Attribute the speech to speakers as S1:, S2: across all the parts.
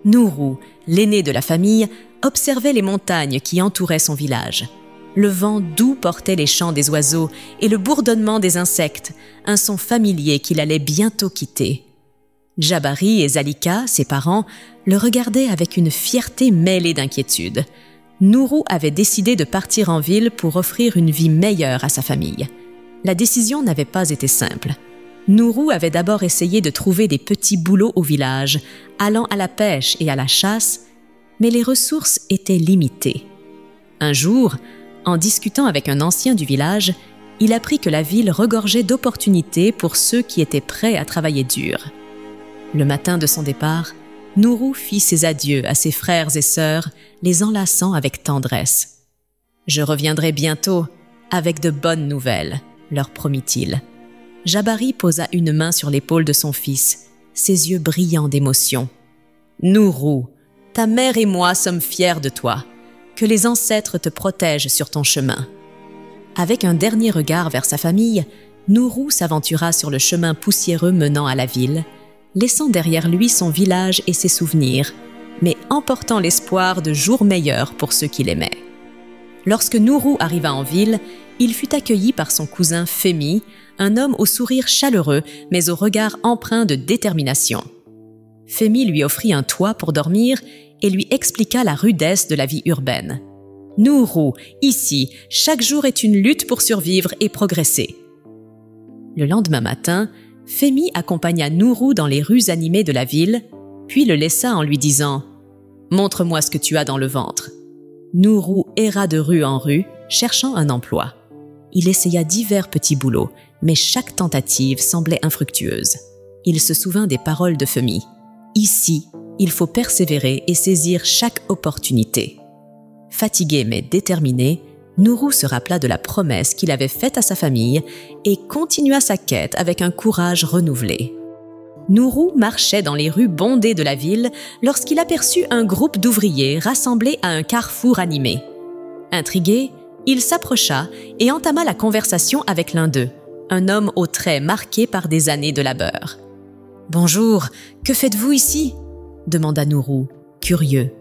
S1: Nourou, l'aîné de la famille, observait les montagnes qui entouraient son village. Le vent doux portait les chants des oiseaux et le bourdonnement des insectes, un son familier qu'il allait bientôt quitter. Jabari et Zalika, ses parents, le regardaient avec une fierté mêlée d'inquiétude. Nourou avait décidé de partir en ville pour offrir une vie meilleure à sa famille. La décision n'avait pas été simple. Nourou avait d'abord essayé de trouver des petits boulots au village, allant à la pêche et à la chasse, mais les ressources étaient limitées. Un jour, en discutant avec un ancien du village, il apprit que la ville regorgeait d'opportunités pour ceux qui étaient prêts à travailler dur. Le matin de son départ, Nourou fit ses adieux à ses frères et sœurs, les enlaçant avec tendresse. « Je reviendrai bientôt, avec de bonnes nouvelles », leur promit-il. Jabari posa une main sur l'épaule de son fils, ses yeux brillants d'émotion. « Nourou, ta mère et moi sommes fiers de toi. Que les ancêtres te protègent sur ton chemin. » Avec un dernier regard vers sa famille, Nourou s'aventura sur le chemin poussiéreux menant à la ville, laissant derrière lui son village et ses souvenirs, mais emportant l'espoir de jours meilleurs pour ceux qu'il aimait. Lorsque Nourou arriva en ville, il fut accueilli par son cousin Femi, un homme au sourire chaleureux, mais au regard empreint de détermination. Femi lui offrit un toit pour dormir et lui expliqua la rudesse de la vie urbaine. « Nourou, ici, chaque jour est une lutte pour survivre et progresser. » Le lendemain matin, Femi accompagna Nourou dans les rues animées de la ville, puis le laissa en lui disant « Montre-moi ce que tu as dans le ventre. » Nourou erra de rue en rue, cherchant un emploi. Il essaya divers petits boulots, mais chaque tentative semblait infructueuse. Il se souvint des paroles de Femi. « Ici, il faut persévérer et saisir chaque opportunité. » Fatigué mais déterminé, Nourou se rappela de la promesse qu'il avait faite à sa famille et continua sa quête avec un courage renouvelé. Nourou marchait dans les rues bondées de la ville lorsqu'il aperçut un groupe d'ouvriers rassemblés à un carrefour animé. Intrigué, il s'approcha et entama la conversation avec l'un d'eux, un homme aux traits marqués par des années de labeur. « Bonjour, que faites-vous ici ?» demanda Nourou, curieux.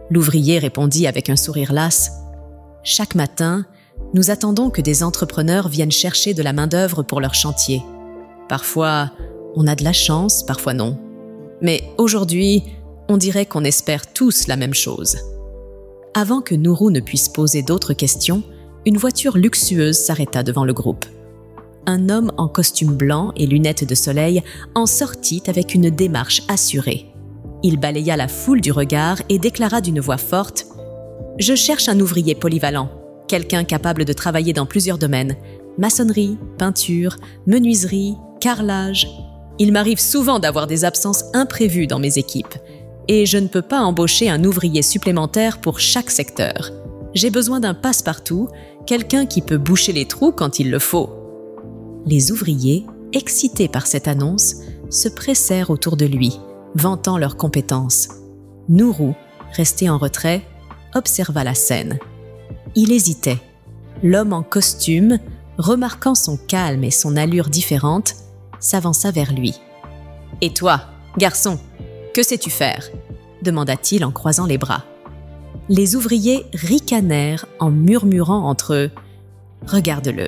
S1: L'ouvrier répondit avec un sourire las. « Chaque matin, nous attendons que des entrepreneurs viennent chercher de la main-d'œuvre pour leur chantier. Parfois, on a de la chance, parfois non. Mais aujourd'hui, on dirait qu'on espère tous la même chose. » Avant que Nourou ne puisse poser d'autres questions, une voiture luxueuse s'arrêta devant le groupe. Un homme en costume blanc et lunettes de soleil en sortit avec une démarche assurée. Il balaya la foule du regard et déclara d'une voix forte « Je cherche un ouvrier polyvalent, quelqu'un capable de travailler dans plusieurs domaines, maçonnerie, peinture, menuiserie, carrelage. Il m'arrive souvent d'avoir des absences imprévues dans mes équipes, et je ne peux pas embaucher un ouvrier supplémentaire pour chaque secteur. J'ai besoin d'un passe-partout, quelqu'un qui peut boucher les trous quand il le faut. » Les ouvriers, excités par cette annonce, se pressèrent autour de lui, vantant leurs compétences. Nourou, resté en retrait, observa la scène. Il hésitait. L'homme en costume, remarquant son calme et son allure différente, s'avança vers lui. « Et toi, garçon, que sais-tu faire ?» demanda-t-il en croisant les bras. Les ouvriers ricanèrent en murmurant entre eux « Regarde-le,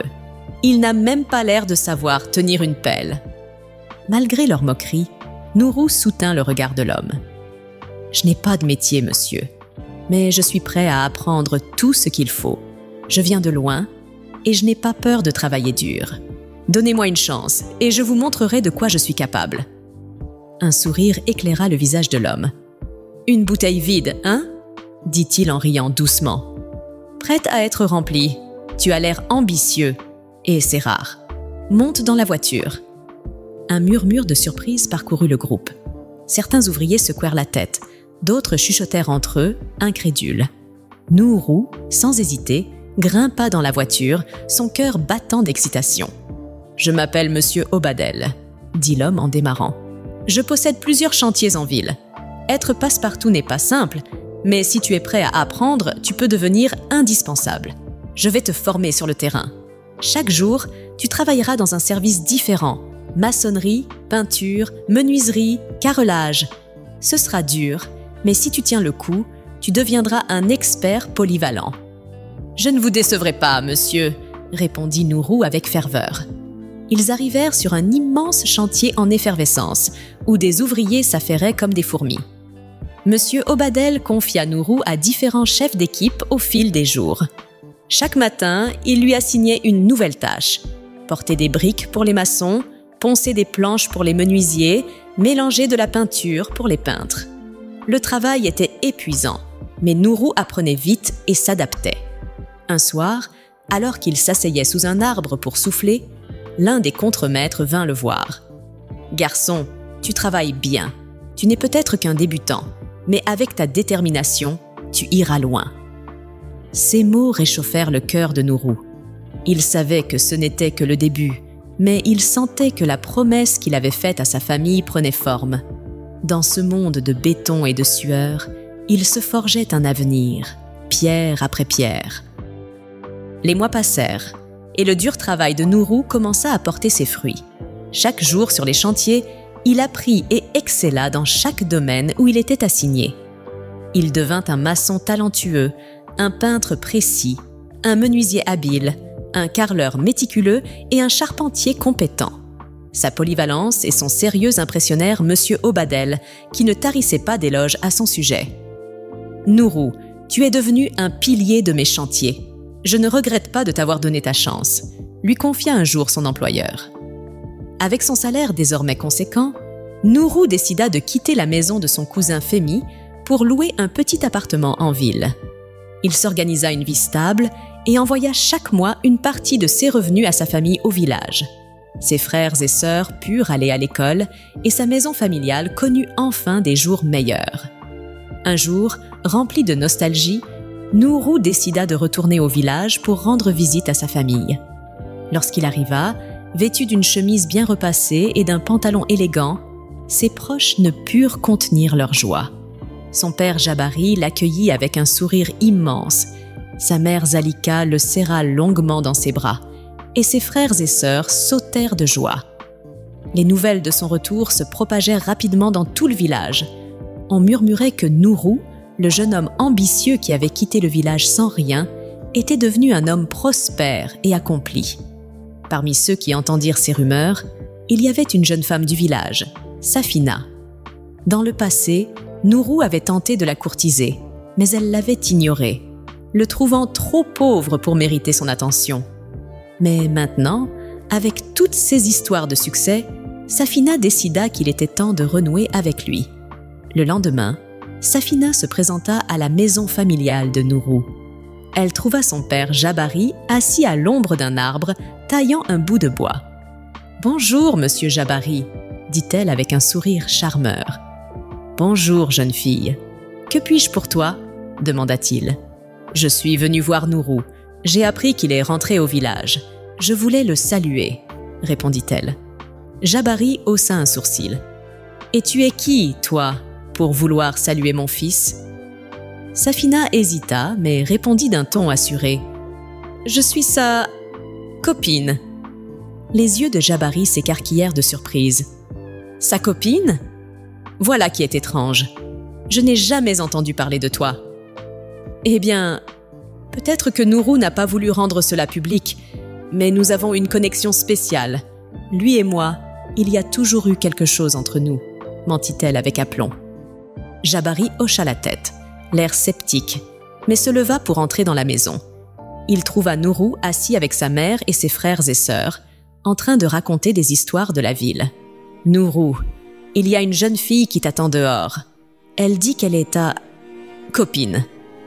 S1: il n'a même pas l'air de savoir tenir une pelle. » Malgré leur moquerie, Nourou soutint le regard de l'homme. « Je n'ai pas de métier, monsieur, mais je suis prêt à apprendre tout ce qu'il faut. Je viens de loin et je n'ai pas peur de travailler dur. Donnez-moi une chance et je vous montrerai de quoi je suis capable. » Un sourire éclaira le visage de l'homme. « Une bouteille vide, hein ?» dit-il en riant doucement. « Prête à être remplie. Tu as l'air ambitieux et c'est rare. Monte dans la voiture. » Un murmure de surprise parcourut le groupe. Certains ouvriers secouèrent la tête, d'autres chuchotèrent entre eux, incrédules. Nourou, sans hésiter, grimpa dans la voiture, son cœur battant d'excitation. « Je m'appelle Monsieur Obadel, » dit l'homme en démarrant. « Je possède plusieurs chantiers en ville. Être passe-partout n'est pas simple, mais si tu es prêt à apprendre, tu peux devenir indispensable. Je vais te former sur le terrain. Chaque jour, tu travailleras dans un service différent. Maçonnerie, peinture, menuiserie, carrelage. Ce sera dur, Mais si tu tiens le coup, tu deviendras un expert polyvalent. »« Je ne vous décevrai pas, monsieur, » répondit Nourou avec ferveur. Ils arrivèrent sur un immense chantier en effervescence, où des ouvriers s'affairaient comme des fourmis. Monsieur Obadel confia Nourou à différents chefs d'équipe au fil des jours. Chaque matin, il lui assignait une nouvelle tâche. Porter des briques pour les maçons, poncer des planches pour les menuisiers, mélanger de la peinture pour les peintres. Le travail était épuisant, mais Nourou apprenait vite et s'adaptait. Un soir, alors qu'il s'asseyait sous un arbre pour souffler, l'un des contremaîtres vint le voir. « Garçon, tu travailles bien. Tu n'es peut-être qu'un débutant, mais avec ta détermination, tu iras loin. » Ces mots réchauffèrent le cœur de Nourou. Il savait que ce n'était que le début, mais il sentait que la promesse qu'il avait faite à sa famille prenait forme. Dans ce monde de béton et de sueur, il se forgeait un avenir, pierre après pierre. Les mois passèrent, et le dur travail de Nourou commença à porter ses fruits. Chaque jour sur les chantiers, il apprit et excella dans chaque domaine où il était assigné. Il devint un maçon talentueux, un peintre précis, un menuisier habile, un carreleur méticuleux et un charpentier compétent. Sa polyvalence et son sérieux impressionnèrent Monsieur Obadel, qui ne tarissait pas d'éloges à son sujet. « Nourou, tu es devenu un pilier de mes chantiers. Je ne regrette pas de t'avoir donné ta chance », lui confia un jour son employeur. Avec son salaire désormais conséquent, Nourou décida de quitter la maison de son cousin Fémi pour louer un petit appartement en ville. Il s'organisa une vie stable et envoya chaque mois une partie de ses revenus à sa famille au village. Ses frères et sœurs purent aller à l'école et sa maison familiale connut enfin des jours meilleurs. Un jour, rempli de nostalgie, Nourou décida de retourner au village pour rendre visite à sa famille. Lorsqu'il arriva, vêtu d'une chemise bien repassée et d'un pantalon élégant, ses proches ne purent contenir leur joie. Son père Jabari l'accueillit avec un sourire immense. Sa mère Zalika le serra longuement dans ses bras, et ses frères et sœurs sautèrent de joie. Les nouvelles de son retour se propagèrent rapidement dans tout le village. On murmurait que Nourou, le jeune homme ambitieux qui avait quitté le village sans rien, était devenu un homme prospère et accompli. Parmi ceux qui entendirent ces rumeurs, il y avait une jeune femme du village, Safina. Dans le passé, Nourou avait tenté de la courtiser, mais elle l'avait ignoré, le trouvant trop pauvre pour mériter son attention. Mais maintenant, avec toutes ces histoires de succès, Safina décida qu'il était temps de renouer avec lui. Le lendemain, Safina se présenta à la maison familiale de Nourou. Elle trouva son père Jabari assis à l'ombre d'un arbre, taillant un bout de bois. « Bonjour, monsieur Jabari », dit-elle avec un sourire charmeur. « Bonjour, jeune fille. Que puis-je pour toi ?» demanda-t-il. « Je suis venu voir Nourou. J'ai appris qu'il est rentré au village. Je voulais le saluer, » répondit-elle. Jabari haussa un sourcil. « Et tu es qui, toi, pour vouloir saluer mon fils ?» Safina hésita, mais répondit d'un ton assuré. « Je suis sa copine. » Les yeux de Jabari s'écarquillèrent de surprise. « Sa copine ? Voilà qui est étrange. Je n'ai jamais entendu parler de toi. » Eh bien, peut-être que Nourou n'a pas voulu rendre cela public, mais nous avons une connexion spéciale. Lui et moi, il y a toujours eu quelque chose entre nous, mentit-elle avec aplomb. Jabari hocha la tête, l'air sceptique, mais se leva pour entrer dans la maison. Il trouva Nourou assis avec sa mère et ses frères et sœurs, en train de raconter des histoires de la ville. « Nourou, il y a une jeune fille qui t'attend dehors. Elle dit qu'elle est ta copine, »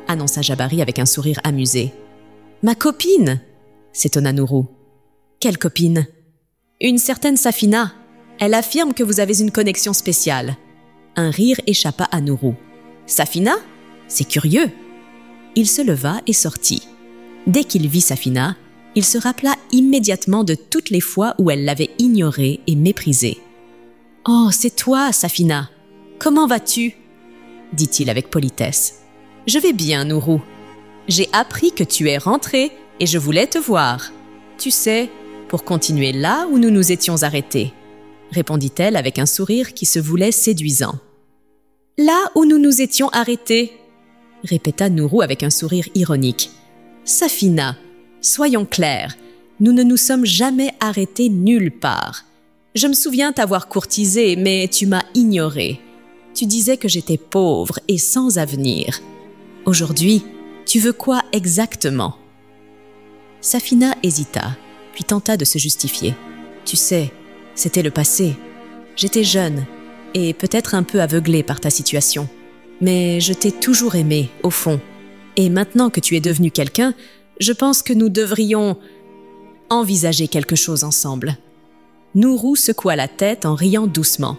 S1: annonça Jabari avec un sourire amusé. « Ma copine ?» s'étonna Nourou. « Quelle copine ?»« Une certaine Safina. Elle affirme que vous avez une connexion spéciale. » Un rire échappa à Nourou. « Safina ? C'est curieux !» Il se leva et sortit. Dès qu'il vit Safina, il se rappela immédiatement de toutes les fois où elle l'avait ignoré et méprisé. « Oh, c'est toi, Safina. Comment vas-tu ?» dit-il avec politesse. « Je vais bien, Nourou. J'ai appris que tu es rentré et je voulais te voir. Tu sais, pour continuer là où nous nous étions arrêtés, » répondit-elle avec un sourire qui se voulait séduisant. « Là où nous nous nous étions arrêtés, répéta Nourou avec un sourire ironique. Safina, soyons clairs, nous ne nous sommes jamais arrêtés nulle part. Je me souviens t'avoir courtisé, mais tu m'as ignoré. Tu disais que j'étais pauvre et sans avenir. Aujourd'hui, tu veux quoi exactement? Safina hésita, puis tenta de se justifier. Tu sais, c'était le passé. J'étais jeune et peut-être un peu aveuglée par ta situation. Mais je t'ai toujours aimé, au fond. Et maintenant que tu es devenu quelqu'un, je pense que nous devrions envisager quelque chose ensemble. Nourou secoua la tête en riant doucement.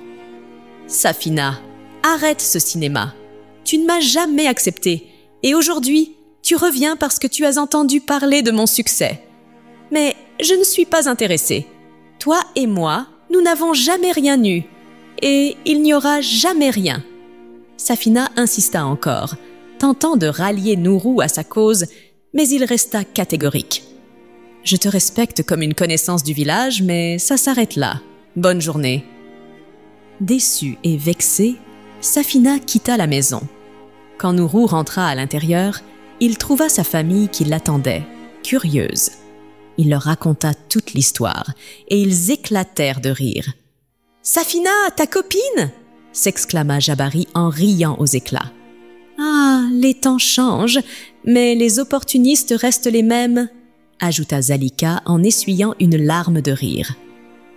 S1: Safina, arrête ce cinéma. Tu ne m'as jamais accepté. Et aujourd'hui, tu reviens parce que tu as entendu parler de mon succès. Mais je ne suis pas intéressée. Toi et moi, nous n'avons jamais rien eu. Et il n'y aura jamais rien. Safina insista encore, tentant de rallier Nourou à sa cause, mais il resta catégorique. Je te respecte comme une connaissance du village, mais ça s'arrête là. Bonne journée. Déçue et vexée, Safina quitta la maison. Quand Nourou rentra à l'intérieur, il trouva sa famille qui l'attendait, curieuse. Il leur raconta toute l'histoire et ils éclatèrent de rire. « Safina, ta copine !» s'exclama Jabari en riant aux éclats. « Ah, les temps changent, mais les opportunistes restent les mêmes !» ajouta Zalika en essuyant une larme de rire.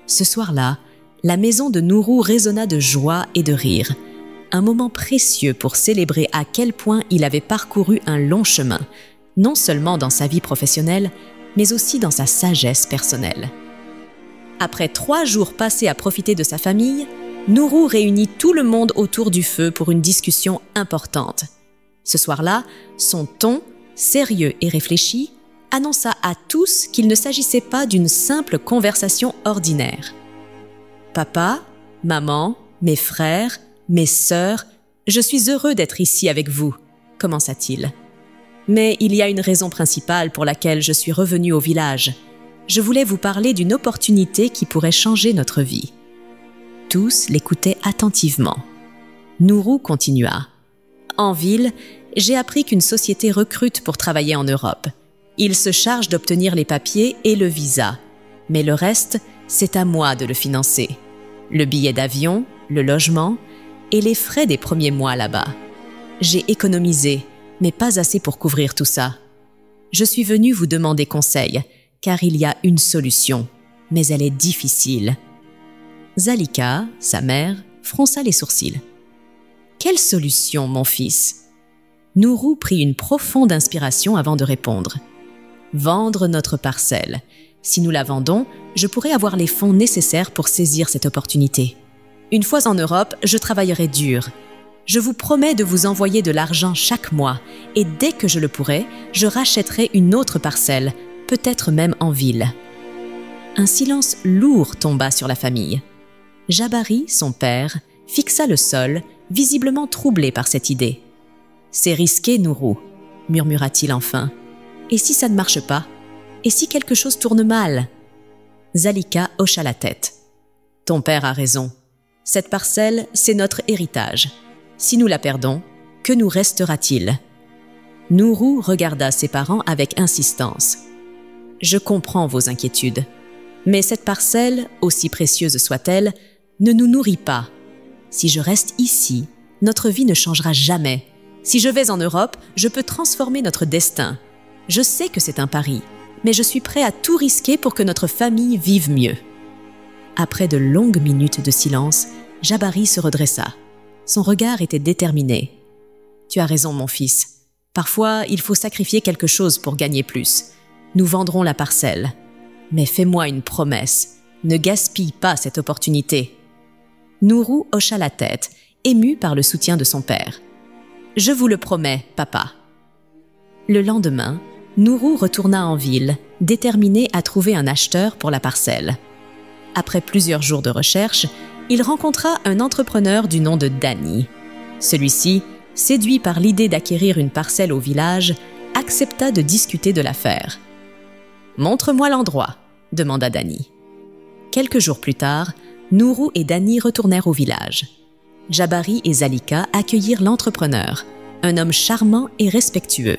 S1: Ce soir-là, la maison de Nourou résonna de joie et de rire. Un moment précieux pour célébrer à quel point il avait parcouru un long chemin, non seulement dans sa vie professionnelle, mais aussi dans sa sagesse personnelle. Après 3 jours passés à profiter de sa famille, Nourou réunit tout le monde autour du feu pour une discussion importante. Ce soir-là, son ton, sérieux et réfléchi, annonça à tous qu'il ne s'agissait pas d'une simple conversation ordinaire. « Papa, maman, mes frères, mes sœurs, je suis heureux d'être ici avec vous, » commença-t-il. « Mais il y a une raison principale pour laquelle je suis revenu au village. Je voulais vous parler d'une opportunité qui pourrait changer notre vie. » Tous l'écoutaient attentivement. Nourou continua. « En ville, j'ai appris qu'une société recrute pour travailler en Europe. Il se charge d'obtenir les papiers et le visa. Mais le reste, c'est à moi de le financer. Le billet d'avion, le logement et les frais des premiers mois là-bas. J'ai économisé, mais pas assez pour couvrir tout ça. Je suis venu vous demander conseil, car il y a une solution, mais elle est difficile. » Zalika, sa mère, fronça les sourcils. « Quelle solution, mon fils ?» Nourou prit une profonde inspiration avant de répondre. « Vendre notre parcelle. Si nous la vendons, je pourrai avoir les fonds nécessaires pour saisir cette opportunité. Une fois en Europe, je travaillerai dur. Je vous promets de vous envoyer de l'argent chaque mois et dès que je le pourrai, je rachèterai une autre parcelle, peut-être même en ville. » Un silence lourd tomba sur la famille. Jabari, son père, fixa le sol, visiblement troublé par cette idée. « C'est risqué, Nourou, » murmura-t-il enfin. « Et si ça ne marche pas? Et si quelque chose tourne mal ?» Zalika hocha la tête. « Ton père a raison. Cette parcelle, c'est notre héritage. Si nous la perdons, que nous restera-t-il » Nourou regarda ses parents avec insistance. « Je comprends vos inquiétudes. Mais cette parcelle, aussi précieuse soit-elle, ne nous nourrit pas. Si je reste ici, notre vie ne changera jamais. Si je vais en Europe, je peux transformer notre destin. Je sais que c'est un pari, mais je suis prêt à tout risquer pour que notre famille vive mieux. » Après de longues minutes de silence, Jabari se redressa. Son regard était déterminé. « Tu as raison, mon fils. Parfois, il faut sacrifier quelque chose pour gagner plus. Nous vendrons la parcelle. Mais fais-moi une promesse. Ne gaspille pas cette opportunité. » Nourou hocha la tête, ému par le soutien de son père. « Je vous le promets, papa. » Le lendemain, Nourou retourna en ville, déterminé à trouver un acheteur pour la parcelle. Après plusieurs jours de recherche, il rencontra un entrepreneur du nom de Dany. Celui-ci, séduit par l'idée d'acquérir une parcelle au village, accepta de discuter de l'affaire. « Montre-moi l'endroit », demanda Dany. Quelques jours plus tard, Nourou et Dany retournèrent au village. Jabari et Zalika accueillirent l'entrepreneur, un homme charmant et respectueux.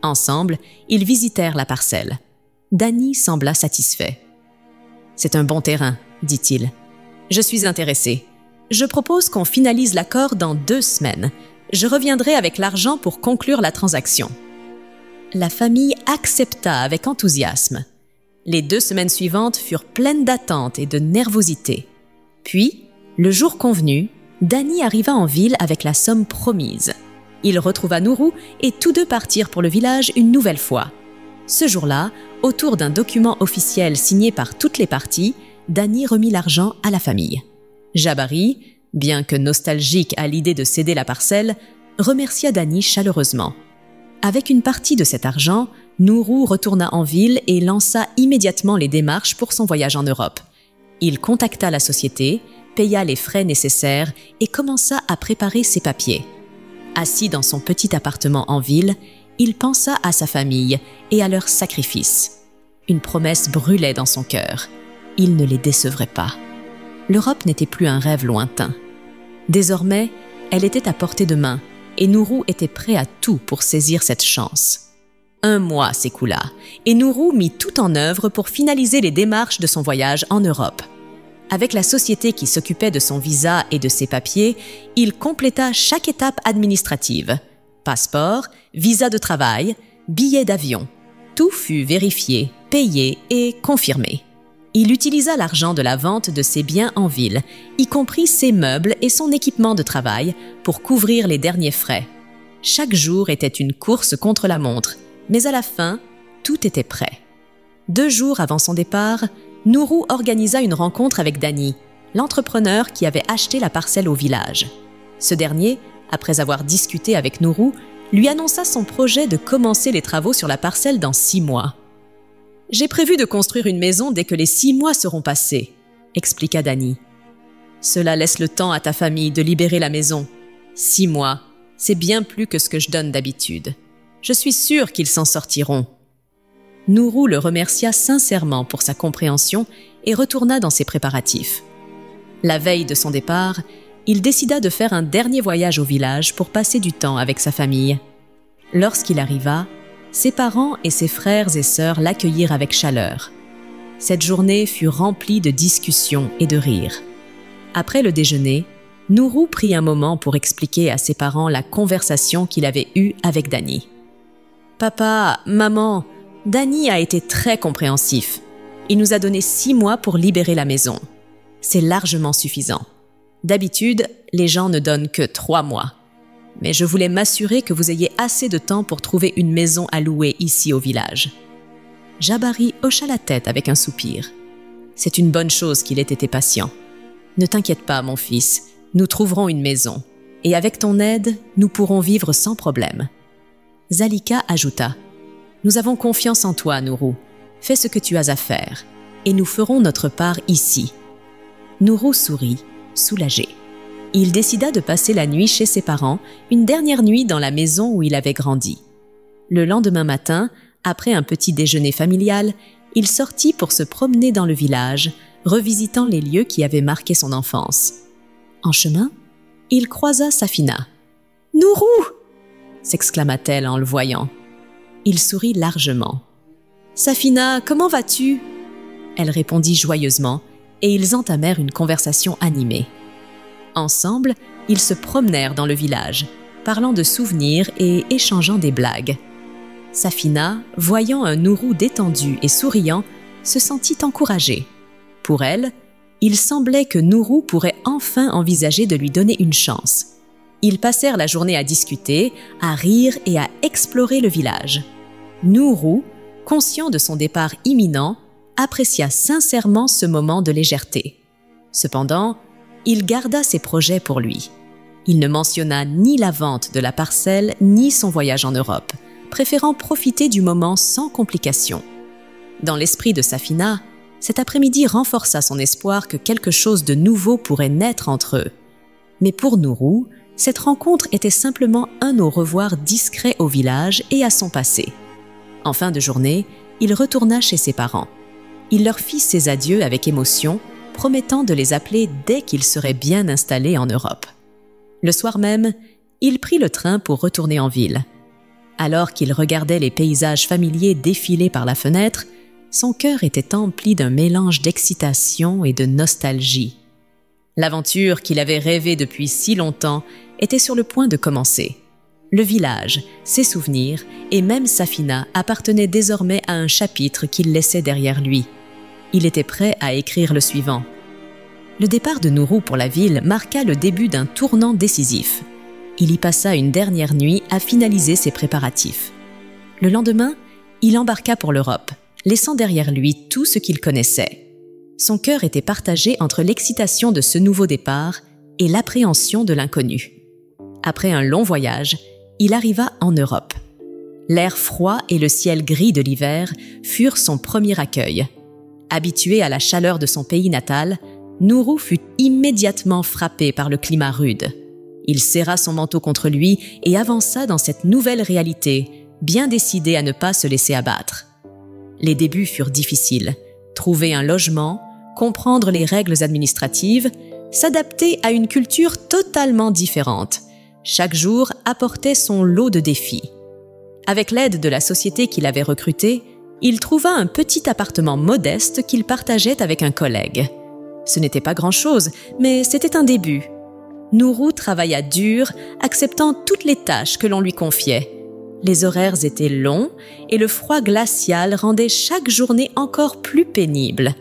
S1: Ensemble, ils visitèrent la parcelle. Danny sembla satisfait. « C'est un bon terrain, dit-il. Je suis intéressé. Je propose qu'on finalise l'accord dans 2 semaines. Je reviendrai avec l'argent pour conclure la transaction. » La famille accepta avec enthousiasme. Les 2 semaines suivantes furent pleines d'attente et de nervosité. Puis, le jour convenu, Danny arriva en ville avec la somme promise. Il retrouva Nourou et tous deux partirent pour le village une nouvelle fois. Ce jour-là, autour d'un document officiel signé par toutes les parties, Danny remit l'argent à la famille. Jabari, bien que nostalgique à l'idée de céder la parcelle, remercia Danny chaleureusement. Avec une partie de cet argent, Nourou retourna en ville et lança immédiatement les démarches pour son voyage en Europe. Il contacta la société, paya les frais nécessaires et commença à préparer ses papiers. Assis dans son petit appartement en ville, il pensa à sa famille et à leur sacrifice. Une promesse brûlait dans son cœur. Il ne les décevrait pas. L'Europe n'était plus un rêve lointain. Désormais, elle était à portée de main et Nourou était prêt à tout pour saisir cette chance. 1 mois s'écoula et Nourou mit tout en œuvre pour finaliser les démarches de son voyage en Europe. Avec la société qui s'occupait de son visa et de ses papiers, il compléta chaque étape administrative. Passeport, visa de travail, billet d'avion. Tout fut vérifié, payé et confirmé. Il utilisa l'argent de la vente de ses biens en ville, y compris ses meubles et son équipement de travail, pour couvrir les derniers frais. Chaque jour était une course contre la montre, mais à la fin, tout était prêt. 2 jours avant son départ, Nourou organisa une rencontre avec Danny, l'entrepreneur qui avait acheté la parcelle au village. Ce dernier, après avoir discuté avec Nourou, lui annonça son projet de commencer les travaux sur la parcelle dans 6 mois. « J'ai prévu de construire une maison dès que les 6 mois seront passés, » expliqua Danny. « Cela laisse le temps à ta famille de libérer la maison. 6 mois, c'est bien plus que ce que je donne d'habitude. Je suis sûre qu'ils s'en sortiront. » Nourou le remercia sincèrement pour sa compréhension et retourna dans ses préparatifs. La veille de son départ, il décida de faire un dernier voyage au village pour passer du temps avec sa famille. Lorsqu'il arriva, ses parents et ses frères et sœurs l'accueillirent avec chaleur. Cette journée fut remplie de discussions et de rires. Après le déjeuner, Nourou prit un moment pour expliquer à ses parents la conversation qu'il avait eue avec Danny. « Papa, maman, Danny a été très compréhensif. Il nous a donné 6 mois pour libérer la maison. C'est largement suffisant. D'habitude, les gens ne donnent que 3 mois. Mais je voulais m'assurer que vous ayez assez de temps pour trouver une maison à louer ici au village. » Jabari hocha la tête avec un soupir. « C'est une bonne chose qu'il ait été patient. Ne t'inquiète pas, mon fils, nous trouverons une maison. Et avec ton aide, nous pourrons vivre sans problème. » Zalika ajouta. « Nous avons confiance en toi, Nourou. Fais ce que tu as à faire, et nous ferons notre part ici. » Nourou sourit, soulagé. Il décida de passer la nuit chez ses parents, une dernière nuit dans la maison où il avait grandi. Le lendemain matin, après un petit déjeuner familial, il sortit pour se promener dans le village, revisitant les lieux qui avaient marqué son enfance. En chemin, il croisa Safina. « Nourou !» s'exclama-t-elle en le voyant. Il sourit largement. « Safina, comment vas-tu » Elle répondit joyeusement, et ils entamèrent une conversation animée. Ensemble, ils se promenèrent dans le village, parlant de souvenirs et échangeant des blagues. Safina, voyant un Nourou détendu et souriant, se sentit encouragée. Pour elle, il semblait que Nourou pourrait enfin envisager de lui donner une chance. Ils passèrent la journée à discuter, à rire et à explorer le village. Nourou, conscient de son départ imminent, apprécia sincèrement ce moment de légèreté. Cependant, il garda ses projets pour lui. Il ne mentionna ni la vente de la parcelle ni son voyage en Europe, préférant profiter du moment sans complications. Dans l'esprit de Safina, cet après-midi renforça son espoir que quelque chose de nouveau pourrait naître entre eux. Mais pour Nourou, cette rencontre était simplement un au revoir discret au village et à son passé. En fin de journée, il retourna chez ses parents. Il leur fit ses adieux avec émotion, promettant de les appeler dès qu'ils seraient bien installés en Europe. Le soir même, il prit le train pour retourner en ville. Alors qu'il regardait les paysages familiers défiler par la fenêtre, son cœur était empli d'un mélange d'excitation et de nostalgie. L'aventure qu'il avait rêvée depuis si longtemps était sur le point de commencer. Le village, ses souvenirs et même Safina appartenaient désormais à un chapitre qu'il laissait derrière lui. Il était prêt à écrire le suivant. Le départ de Nourou pour la ville marqua le début d'un tournant décisif. Il y passa une dernière nuit à finaliser ses préparatifs. Le lendemain, il embarqua pour l'Europe, laissant derrière lui tout ce qu'il connaissait. Son cœur était partagé entre l'excitation de ce nouveau départ et l'appréhension de l'inconnu. Après un long voyage, il arriva en Europe. L'air froid et le ciel gris de l'hiver furent son premier accueil. Habitué à la chaleur de son pays natal, Nourou fut immédiatement frappé par le climat rude. Il serra son manteau contre lui et avança dans cette nouvelle réalité, bien décidé à ne pas se laisser abattre. Les débuts furent difficiles. Trouver un logement, comprendre les règles administratives, s'adapter à une culture totalement différente. Chaque jour apportait son lot de défis. Avec l'aide de la société qu'il avait recrutée, il trouva un petit appartement modeste qu'il partageait avec un collègue. Ce n'était pas grand-chose, mais c'était un début. Nourou travailla dur, acceptant toutes les tâches que l'on lui confiait. Les horaires étaient longs et le froid glacial rendait chaque journée encore plus pénible.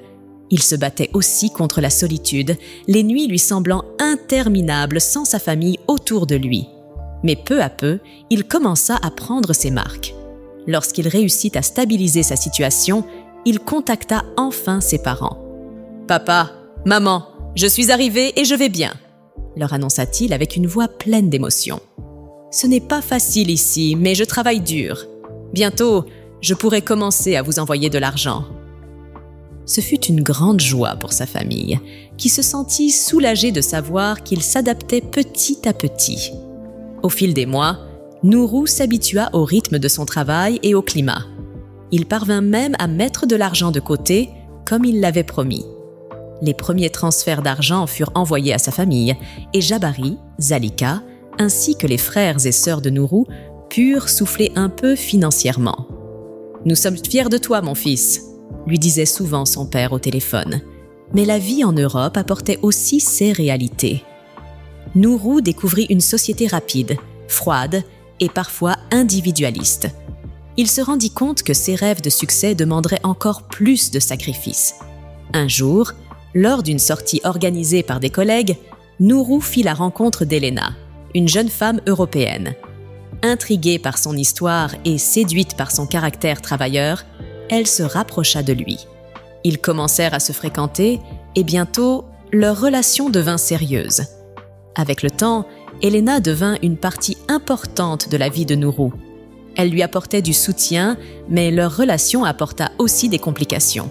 S1: Il se battait aussi contre la solitude, les nuits lui semblant interminables sans sa famille autour de lui. Mais peu à peu, il commença à prendre ses marques. Lorsqu'il réussit à stabiliser sa situation, il contacta enfin ses parents. « Papa, maman, je suis arrivé et je vais bien », leur annonça-t-il avec une voix pleine d'émotion. « Ce n'est pas facile ici, mais je travaille dur. Bientôt, je pourrai commencer à vous envoyer de l'argent. » Ce fut une grande joie pour sa famille, qui se sentit soulagée de savoir qu'il s'adaptait petit à petit. Au fil des mois, Nourou s'habitua au rythme de son travail et au climat. Il parvint même à mettre de l'argent de côté, comme il l'avait promis. Les premiers transferts d'argent furent envoyés à sa famille, et Jabari, Zalika, ainsi que les frères et sœurs de Nourou purent souffler un peu financièrement. « Nous sommes fiers de toi, mon fils », lui disait souvent son père au téléphone. Mais la vie en Europe apportait aussi ses réalités. Nourou découvrit une société rapide, froide et parfois individualiste. Il se rendit compte que ses rêves de succès demanderaient encore plus de sacrifices. Un jour, lors d'une sortie organisée par des collègues, Nourou fit la rencontre d'Elena, une jeune femme européenne. Intriguée par son histoire et séduite par son caractère travailleur, elle se rapprocha de lui. Ils commencèrent à se fréquenter et bientôt, leur relation devint sérieuse. Avec le temps, Elena devint une partie importante de la vie de Nourou. Elle lui apportait du soutien, mais leur relation apporta aussi des complications.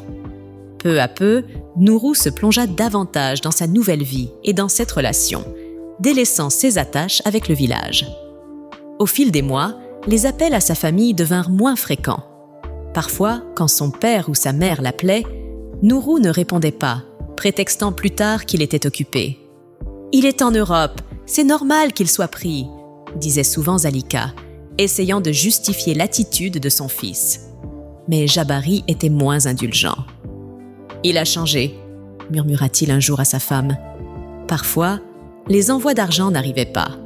S1: Peu à peu, Nourou se plongea davantage dans sa nouvelle vie et dans cette relation, délaissant ses attaches avec le village. Au fil des mois, les appels à sa famille devinrent moins fréquents. Parfois, quand son père ou sa mère l'appelait, Nourou ne répondait pas, prétextant plus tard qu'il était occupé. « Il est en Europe, c'est normal qu'il soit pris », disait souvent Zalika, essayant de justifier l'attitude de son fils. Mais Jabari était moins indulgent. « Il a changé », murmura-t-il un jour à sa femme. Parfois, les envois d'argent n'arrivaient pas.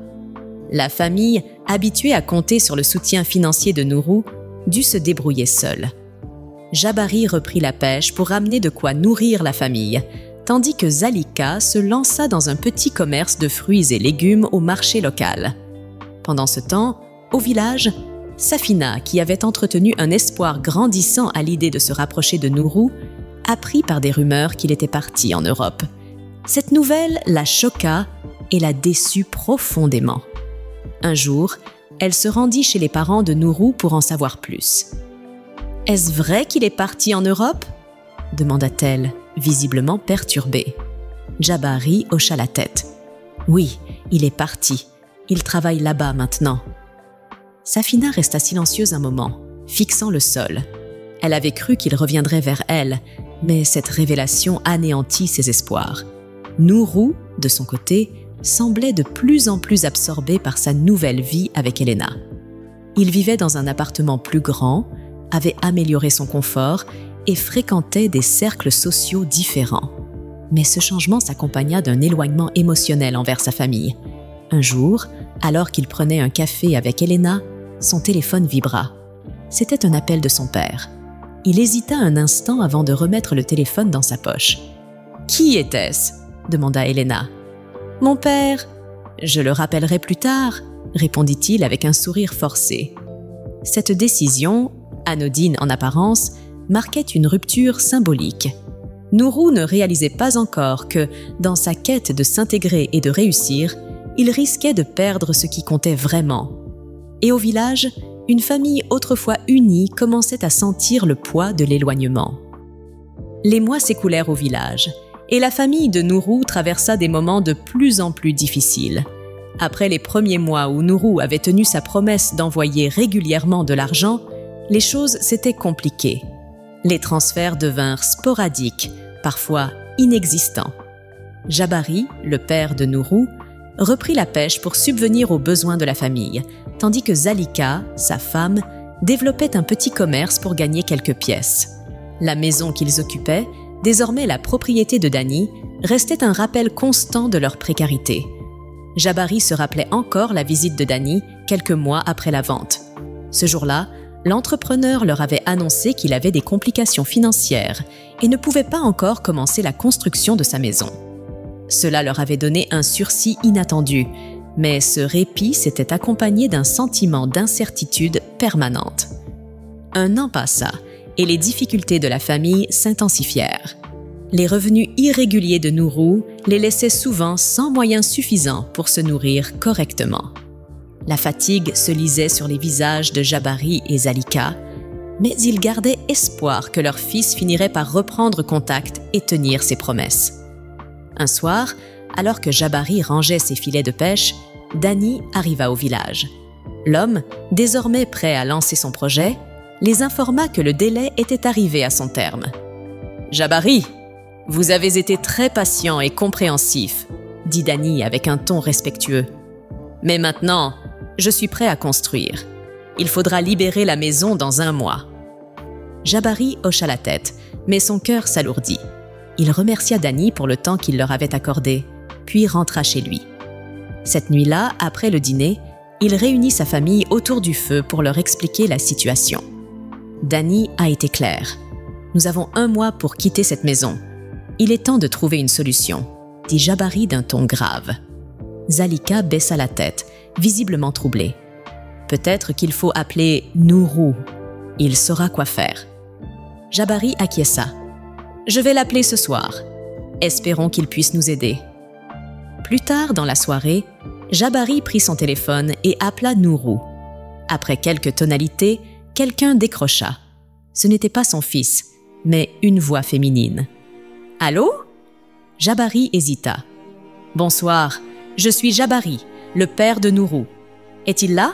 S1: La famille, habituée à compter sur le soutien financier de Nourou, dut se débrouiller seule. Jabari reprit la pêche pour ramener de quoi nourrir la famille, tandis que Zalika se lança dans un petit commerce de fruits et légumes au marché local. Pendant ce temps, au village, Safina, qui avait entretenu un espoir grandissant à l'idée de se rapprocher de Nourou, apprit par des rumeurs qu'il était parti en Europe. Cette nouvelle la choqua et la déçut profondément. Un jour, elle se rendit chez les parents de Nourou pour en savoir plus. « Est-ce vrai qu'il est parti en Europe ?» demanda-t-elle, visiblement perturbée. Jabari hocha la tête. « Oui, il est parti. Il travaille là-bas maintenant. » Safina resta silencieuse un moment, fixant le sol. Elle avait cru qu'il reviendrait vers elle, mais cette révélation anéantit ses espoirs. Nourou, de son côté, semblait de plus en plus absorbé par sa nouvelle vie avec Elena. Il vivait dans un appartement plus grand, avait amélioré son confort et fréquentait des cercles sociaux différents. Mais ce changement s'accompagna d'un éloignement émotionnel envers sa famille. Un jour, alors qu'il prenait un café avec Elena, son téléphone vibra. C'était un appel de son père. Il hésita un instant avant de remettre le téléphone dans sa poche. « Qui était-ce » demanda Elena. « Mon père. Je le rappellerai plus tard » répondit-il avec un sourire forcé. Cette décision, anodine en apparence, marquait une rupture symbolique. Nourou ne réalisait pas encore que, dans sa quête de s'intégrer et de réussir, il risquait de perdre ce qui comptait vraiment. Et au village, une famille autrefois unie commençait à sentir le poids de l'éloignement. Les mois s'écoulèrent au village, et la famille de Nourou traversa des moments de plus en plus difficiles. Après les premiers mois où Nourou avait tenu sa promesse d'envoyer régulièrement de l'argent, les choses s'étaient compliquées. Les transferts devinrent sporadiques, parfois inexistants. Jabari, le père de Nourou, reprit la pêche pour subvenir aux besoins de la famille, tandis que Zalika, sa femme, développait un petit commerce pour gagner quelques pièces. La maison qu'ils occupaient, désormais la propriété de Dani, restait un rappel constant de leur précarité. Jabari se rappelait encore la visite de Dani quelques mois après la vente. Ce jour-là, l'entrepreneur leur avait annoncé qu'il avait des complications financières et ne pouvait pas encore commencer la construction de sa maison. Cela leur avait donné un sursis inattendu, mais ce répit s'était accompagné d'un sentiment d'incertitude permanente. Un an passa et les difficultés de la famille s'intensifièrent. Les revenus irréguliers de Nourou les laissaient souvent sans moyens suffisants pour se nourrir correctement. La fatigue se lisait sur les visages de Jabari et Zalika, mais ils gardaient espoir que leur fils finirait par reprendre contact et tenir ses promesses. Un soir, alors que Jabari rangeait ses filets de pêche, Dani arriva au village. L'homme, désormais prêt à lancer son projet, les informa que le délai était arrivé à son terme. « Jabari, vous avez été très patient et compréhensif, » dit Dani avec un ton respectueux. « Mais maintenant, je suis prêt à construire. Il faudra libérer la maison dans 1 mois. » Jabari hocha la tête, mais son cœur s'alourdit. Il remercia Dani pour le temps qu'il leur avait accordé, puis rentra chez lui. Cette nuit-là, après le dîner, il réunit sa famille autour du feu pour leur expliquer la situation. Dani a été clair. « Nous avons 1 mois pour quitter cette maison. Il est temps de trouver une solution, » dit Jabari d'un ton grave. Zalika baissa la tête, visiblement troublée. « Peut-être qu'il faut appeler Nourou. Il saura quoi faire. » Jabari acquiesça. « Je vais l'appeler ce soir. Espérons qu'il puisse nous aider. » Plus tard dans la soirée, Jabari prit son téléphone et appela Nourou. Après quelques tonalités, quelqu'un décrocha. Ce n'était pas son fils, mais une voix féminine. « Allô ?» Jabari hésita. « Bonsoir, je suis Jabari, le père de Nourou. Est-il là ?»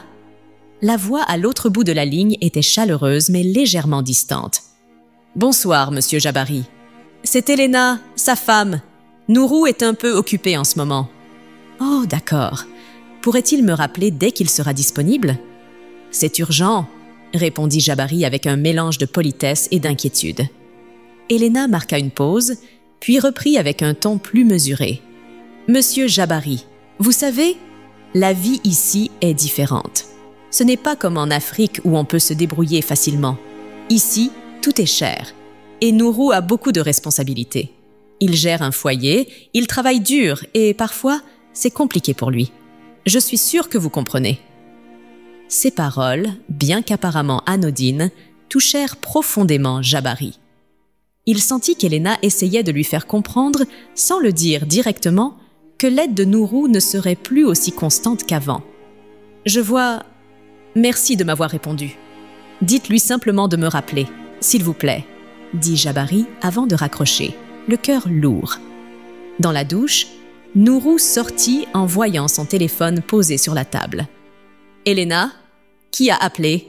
S1: La voix à l'autre bout de la ligne était chaleureuse mais légèrement distante. « Bonsoir, monsieur Jabari. C'est Elena, sa femme. Nourou est un peu occupé en ce moment. »« Oh, d'accord. Pourrait-il me rappeler dès qu'il sera disponible ?»« C'est urgent, » répondit Jabari avec un mélange de politesse et d'inquiétude. Elena marqua une pause, puis reprit avec un ton plus mesuré. « Monsieur Jabari, vous savez, la vie ici est différente. Ce n'est pas comme en Afrique où on peut se débrouiller facilement. Ici, tout est cher. Et Nourou a beaucoup de responsabilités. Il gère un foyer, il travaille dur et parfois, c'est compliqué pour lui. Je suis sûre que vous comprenez. » Ces paroles, bien qu'apparemment anodines, touchèrent profondément Jabari. Il sentit qu'Elena essayait de lui faire comprendre, sans le dire directement, que l'aide de Nourou ne serait plus aussi constante qu'avant. « Je vois... Merci de m'avoir répondu. Dites-lui simplement de me rappeler, s'il vous plaît, » dit Jabari avant de raccrocher, le cœur lourd. Dans la douche, Nourou sortit en voyant son téléphone posé sur la table. « Elena, qui a appelé ?»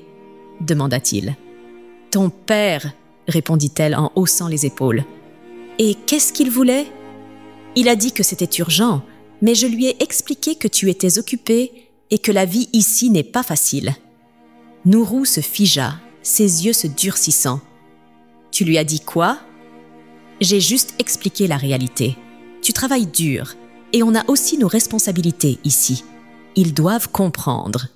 S1: demanda-t-il. « Ton père, » répondit-elle en haussant les épaules. « Et qu'est-ce qu'il voulait ?»« Il a dit que c'était urgent. mais je lui ai expliqué que tu étais occupé et que la vie ici n'est pas facile. » Nourou se figea, ses yeux se durcissant. « Tu lui as dit quoi ?»« J'ai juste expliqué la réalité. Tu travailles dur et on a aussi nos responsabilités ici. Ils doivent comprendre. »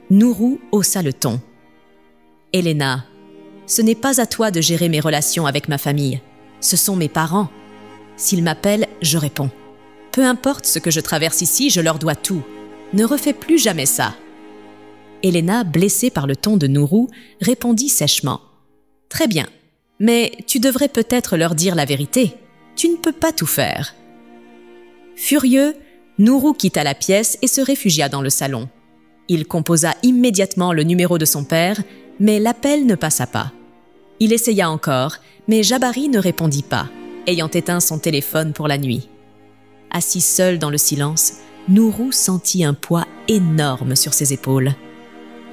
S1: Nourou haussa le ton. « Elena, ce n'est pas à toi de gérer mes relations avec ma famille. Ce sont mes parents. S'ils m'appellent, je réponds. Peu importe ce que je traverse ici, je leur dois tout. Ne refais plus jamais ça. » Elena, blessée par le ton de Nourou, répondit sèchement. « Très bien, mais tu devrais peut-être leur dire la vérité. Tu ne peux pas tout faire. » Furieux, Nourou quitta la pièce et se réfugia dans le salon. Il composa immédiatement le numéro de son père, mais l'appel ne passa pas. Il essaya encore, mais Jabari ne répondit pas, ayant éteint son téléphone pour la nuit. Assis seul dans le silence, Nourou sentit un poids énorme sur ses épaules.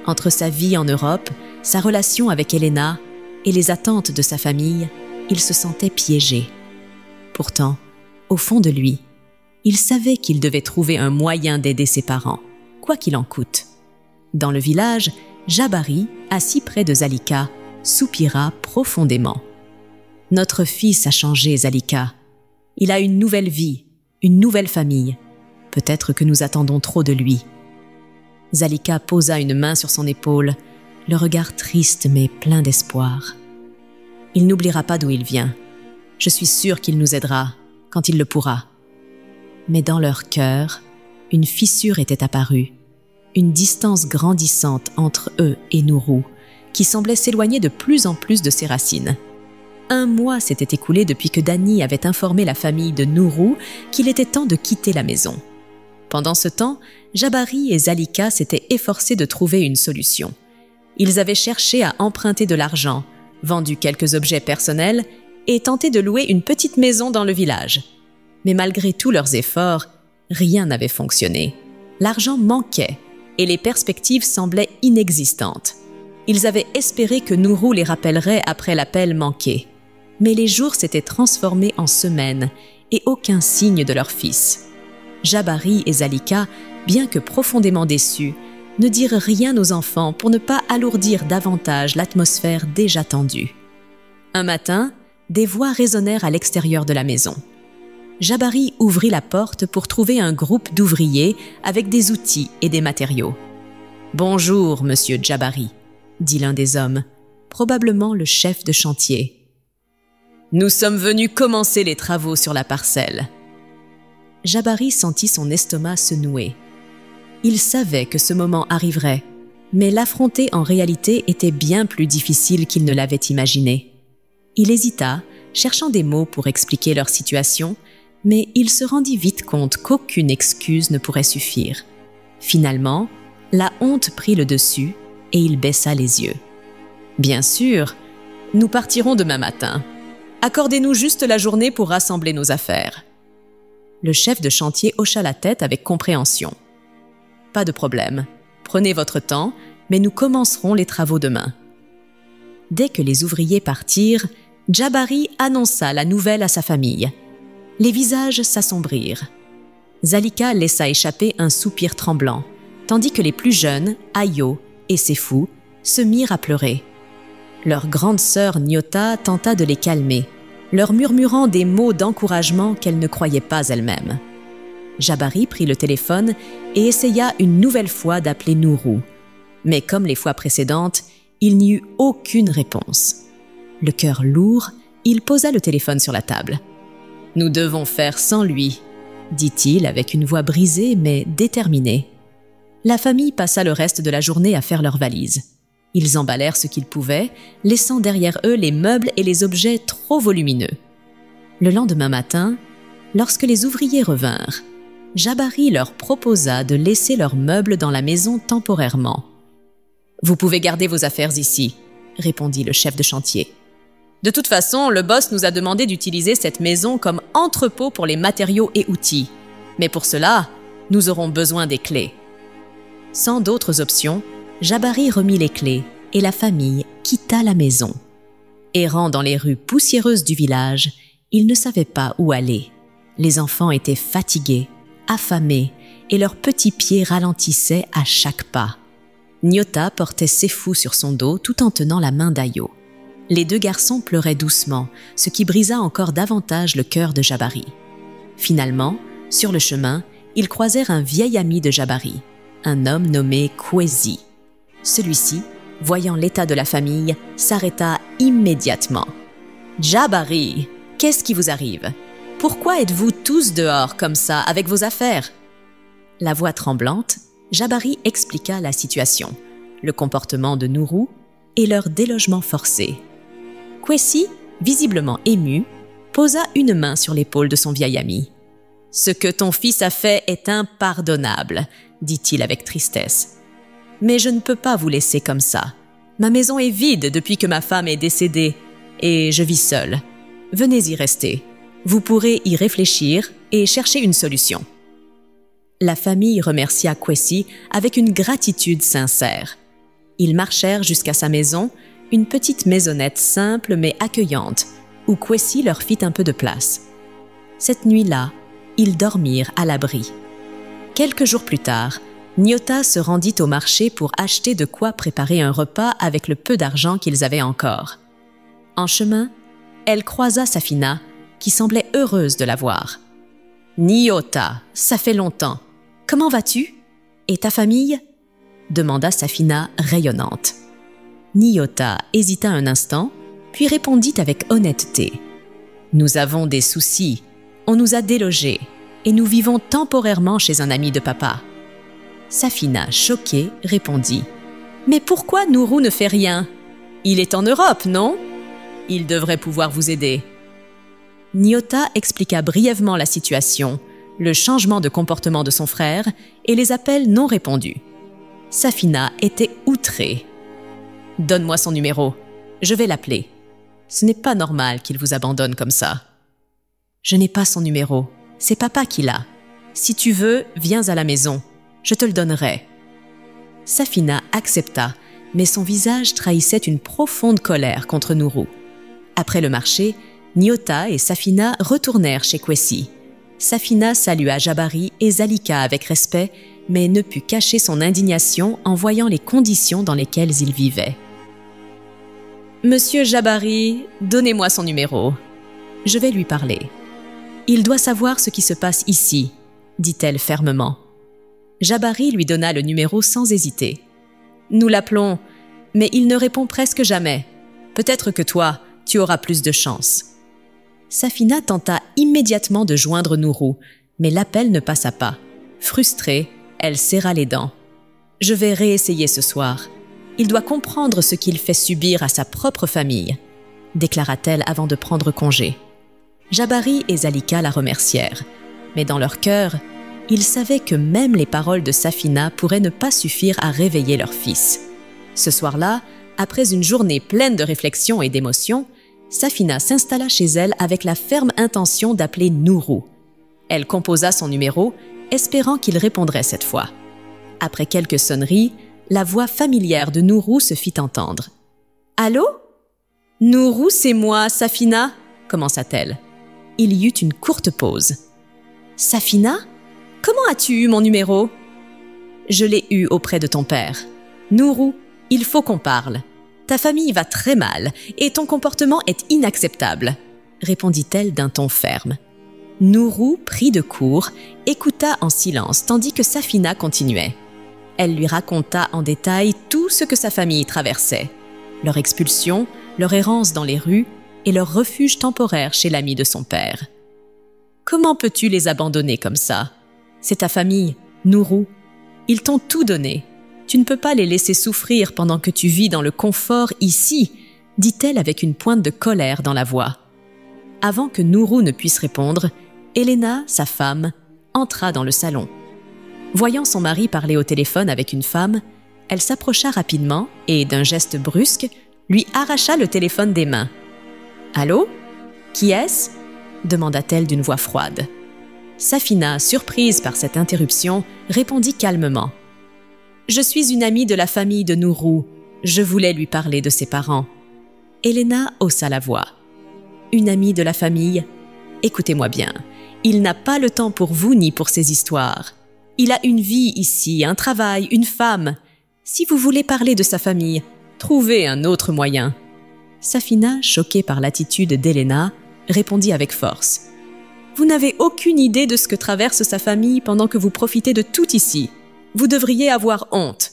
S1: Entre sa vie en Europe, sa relation avec Elena et les attentes de sa famille, il se sentait piégé. Pourtant, au fond de lui, il savait qu'il devait trouver un moyen d'aider ses parents, quoi qu'il en coûte. Dans le village, Jabari, assis près de Zalika, soupira profondément. « Notre fils a changé, Zalika. Il a une nouvelle vie, une nouvelle famille. Peut-être que nous attendons trop de lui. » Zalika posa une main sur son épaule, le regard triste mais plein d'espoir. « Il n'oubliera pas d'où il vient. Je suis sûre qu'il nous aidera, quand il le pourra. » Mais dans leur cœur, une fissure était apparue, une distance grandissante entre eux et Nourou, qui semblait s'éloigner de plus en plus de ses racines. 1 mois s'était écoulé depuis que Dany avait informé la famille de Nourou qu'il était temps de quitter la maison. Pendant ce temps, Jabari et Zalika s'étaient efforcés de trouver une solution. Ils avaient cherché à emprunter de l'argent, vendu quelques objets personnels et tenté de louer une petite maison dans le village. Mais malgré tous leurs efforts, rien n'avait fonctionné. L'argent manquait et les perspectives semblaient inexistantes. Ils avaient espéré que Nourou les rappellerait après l'appel manqué. Mais les jours s'étaient transformés en semaines et aucun signe de leur fils. Jabari et Zalika, bien que profondément déçus, ne dirent rien aux enfants pour ne pas alourdir davantage l'atmosphère déjà tendue. Un matin, des voix résonnèrent à l'extérieur de la maison. Jabari ouvrit la porte pour trouver un groupe d'ouvriers avec des outils et des matériaux. « Bonjour, monsieur Jabari », dit l'un des hommes, probablement le chef de chantier. « Nous sommes venus commencer les travaux sur la parcelle. » Jabari sentit son estomac se nouer. Il savait que ce moment arriverait, mais l'affronter en réalité était bien plus difficile qu'il ne l'avait imaginé. Il hésita, cherchant des mots pour expliquer leur situation, mais il se rendit vite compte qu'aucune excuse ne pourrait suffire. Finalement, la honte prit le dessus et il baissa les yeux. « Bien sûr, nous partirons demain matin. Accordez-nous juste la journée pour rassembler nos affaires. » Le chef de chantier hocha la tête avec compréhension. « Pas de problème. Prenez votre temps, mais nous commencerons les travaux demain. » Dès que les ouvriers partirent, Jabari annonça la nouvelle à sa famille. Les visages s'assombrirent. Zalika laissa échapper un soupir tremblant, tandis que les plus jeunes, Ayo et Sefou, se mirent à pleurer. Leur grande sœur Nyota tenta de les calmer, leur murmurant des mots d'encouragement qu'elle ne croyait pas elle-même. Jabari prit le téléphone et essaya une nouvelle fois d'appeler Nourou. Mais comme les fois précédentes, il n'y eut aucune réponse. Le cœur lourd, il posa le téléphone sur la table. « Nous devons faire sans lui », dit-il avec une voix brisée mais déterminée. La famille passa le reste de la journée à faire leurs valises. Ils emballèrent ce qu'ils pouvaient, laissant derrière eux les meubles et les objets trop volumineux. Le lendemain matin, lorsque les ouvriers revinrent, Jabari leur proposa de laisser leurs meubles dans la maison temporairement. « Vous pouvez garder vos affaires ici », répondit le chef de chantier. « De toute façon, le boss nous a demandé d'utiliser cette maison comme entrepôt pour les matériaux et outils. Mais pour cela, nous aurons besoin des clés. » Sans d'autres options, Jabari remit les clés et la famille quitta la maison. Errant dans les rues poussiéreuses du village, ils ne savaient pas où aller. Les enfants étaient fatigués, affamés, et leurs petits pieds ralentissaient à chaque pas. Nyota portait Séfou sur son dos tout en tenant la main d'Ayo. Les deux garçons pleuraient doucement, ce qui brisa encore davantage le cœur de Jabari. Finalement, sur le chemin, ils croisèrent un vieil ami de Jabari, un homme nommé Kwesi. Celui-ci, voyant l'état de la famille, s'arrêta immédiatement. « Jabari, qu'est-ce qui vous arrive? Pourquoi êtes-vous tous dehors comme ça avec vos affaires ?» La voix tremblante, Jabari expliqua la situation, le comportement de Nourou et leur délogement forcé. Kwesi, visiblement ému, posa une main sur l'épaule de son vieil ami. « Ce que ton fils a fait est impardonnable, » dit-il avec tristesse. « Mais je ne peux pas vous laisser comme ça. Ma maison est vide depuis que ma femme est décédée et je vis seule. Venez y rester. Vous pourrez y réfléchir et chercher une solution. » La famille remercia Kwesi avec une gratitude sincère. Ils marchèrent jusqu'à sa maison, une petite maisonnette simple mais accueillante, où Kwesi leur fit un peu de place. Cette nuit-là, ils dormirent à l'abri. Quelques jours plus tard, Nyota se rendit au marché pour acheter de quoi préparer un repas avec le peu d'argent qu'ils avaient encore. En chemin, elle croisa Safina, qui semblait heureuse de la voir. « Nyota, ça fait longtemps. Comment vas-tu? Et ta famille ?» demanda Safina rayonnante. Nyota hésita un instant, puis répondit avec honnêteté. « Nous avons des soucis. On nous a délogés et nous vivons temporairement chez un ami de papa. » Safina, choquée, répondit. « Mais pourquoi Nourou ne fait rien? Il est en Europe, non? Il devrait pouvoir vous aider. » Nyota expliqua brièvement la situation, le changement de comportement de son frère et les appels non répondus. Safina était outrée. « Donne-moi son numéro, je vais l'appeler. Ce n'est pas normal qu'il vous abandonne comme ça. »« Je n'ai pas son numéro, c'est papa qui l'a. Si tu veux, viens à la maison, je te le donnerai. » Safina accepta, mais son visage trahissait une profonde colère contre Nourou. Après le marché, Nyota et Safina retournèrent chez Kwesi. Safina salua Jabari et Zalika avec respect, mais ne put cacher son indignation en voyant les conditions dans lesquelles ils vivaient. « Monsieur Jabari, donnez-moi son numéro. Je vais lui parler. Il doit savoir ce qui se passe ici, » dit-elle fermement. Jabari lui donna le numéro sans hésiter. « Nous l'appelons, mais il ne répond presque jamais. Peut-être que toi, tu auras plus de chance. » Safina tenta immédiatement de joindre Nourou, mais l'appel ne passa pas. Frustrée, elle serra les dents. « Je vais réessayer ce soir. Il doit comprendre ce qu'il fait subir à sa propre famille, » déclara-t-elle avant de prendre congé. Jabari et Zalika la remercièrent, mais dans leur cœur, ils savaient que même les paroles de Safina pourraient ne pas suffire à réveiller leur fils. Ce soir-là, après une journée pleine de réflexion et d'émotion, Safina s'installa chez elle avec la ferme intention d'appeler Nourou. Elle composa son numéro, espérant qu'il répondrait cette fois. Après quelques sonneries, la voix familière de Nourou se fit entendre. « Allô? Nourou, c'est moi, Safina » commença-t-elle. Il y eut une courte pause. « Safina? Comment as-tu eu mon numéro? »« Je l'ai eu auprès de ton père. Nourou, il faut qu'on parle. Ta famille va très mal et ton comportement est inacceptable, » répondit-elle d'un ton ferme. Nourou, pris de court, écouta en silence tandis que Safina continuait. Elle lui raconta en détail tout ce que sa famille traversait, leur expulsion, leur errance dans les rues et leur refuge temporaire chez l'ami de son père. « Comment peux-tu les abandonner comme ça? C'est ta famille, Nourou. Ils t'ont tout donné. Tu ne peux pas les laisser souffrir pendant que tu vis dans le confort ici, » dit-elle avec une pointe de colère dans la voix. Avant que Nourou ne puisse répondre, Elena, sa femme, entra dans le salon. Voyant son mari parler au téléphone avec une femme, elle s'approcha rapidement et, d'un geste brusque, lui arracha le téléphone des mains. « Allô? Qui est-ce » demanda-t-elle d'une voix froide. Safina, surprise par cette interruption, répondit calmement. « Je suis une amie de la famille de Nourou. Je voulais lui parler de ses parents. » Elena haussa la voix. « Une amie de la famille? Écoutez-moi bien. Il n'a pas le temps pour vous ni pour ces histoires. Il a une vie ici, un travail, une femme. Si vous voulez parler de sa famille, trouvez un autre moyen. » Safina, choquée par l'attitude d'Elena, répondit avec force. « Vous n'avez aucune idée de ce que traverse sa famille pendant que vous profitez de tout ici. Vous devriez avoir honte. »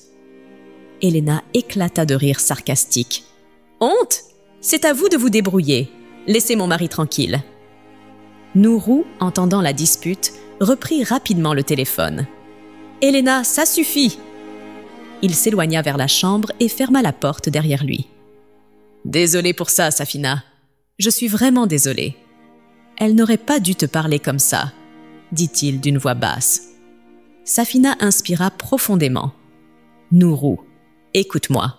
S1: Elena éclata de rire sarcastique. « Honte? C'est à vous de vous débrouiller. Laissez mon mari tranquille. » Nourou, entendant la dispute, reprit rapidement le téléphone. « Elena, ça suffit !» Il s'éloigna vers la chambre et ferma la porte derrière lui. « Désolé pour ça, Safina. Je suis vraiment désolé. Elle n'aurait pas dû te parler comme ça, » dit-il d'une voix basse. Safina inspira profondément. « Nourou, écoute-moi.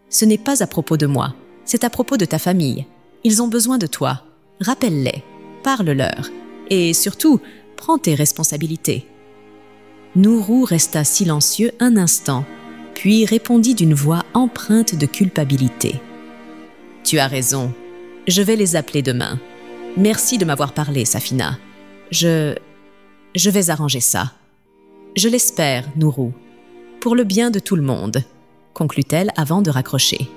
S1: Ce n'est pas à propos de moi, c'est à propos de ta famille. Ils ont besoin de toi. Rappelle-les, parle-leur. Et surtout, prends tes responsabilités. » Nourou resta silencieux un instant, puis répondit d'une voix empreinte de culpabilité. « Tu as raison. Je vais les appeler demain. Merci de m'avoir parlé, Safina. Je vais arranger ça. Je l'espère, Nourou. Pour le bien de tout le monde, » conclut-elle avant de raccrocher.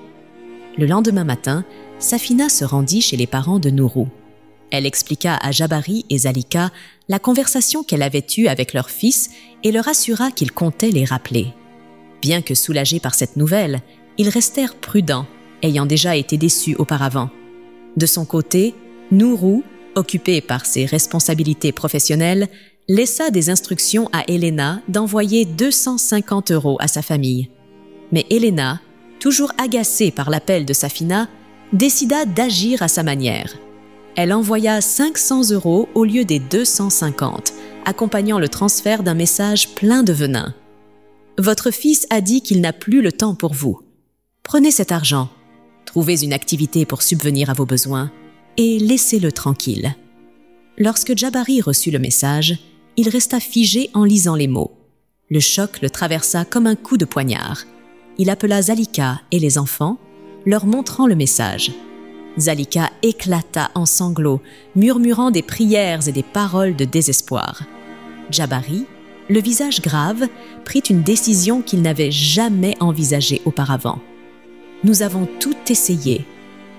S1: Le lendemain matin, Safina se rendit chez les parents de Nourou. Elle expliqua à Jabari et Zalika la conversation qu'elle avait eue avec leur fils et leur assura qu'il comptait les rappeler. Bien que soulagés par cette nouvelle, ils restèrent prudents, ayant déjà été déçus auparavant. De son côté, Nourou, occupé par ses responsabilités professionnelles, laissa des instructions à Elena d'envoyer 250 € à sa famille. Mais Elena, toujours agacée par l'appel de Safina, décida d'agir à sa manière. Elle envoya 500 € au lieu des 250, accompagnant le transfert d'un message plein de venin. « Votre fils a dit qu'il n'a plus le temps pour vous. Prenez cet argent, trouvez une activité pour subvenir à vos besoins et laissez-le tranquille. » Lorsque Jabari reçut le message, il resta figé en lisant les mots. Le choc le traversa comme un coup de poignard. Il appela Zalika et les enfants, leur montrant le message. Zalika éclata en sanglots, murmurant des prières et des paroles de désespoir. Jabari, le visage grave, prit une décision qu'il n'avait jamais envisagée auparavant. « Nous avons tout essayé.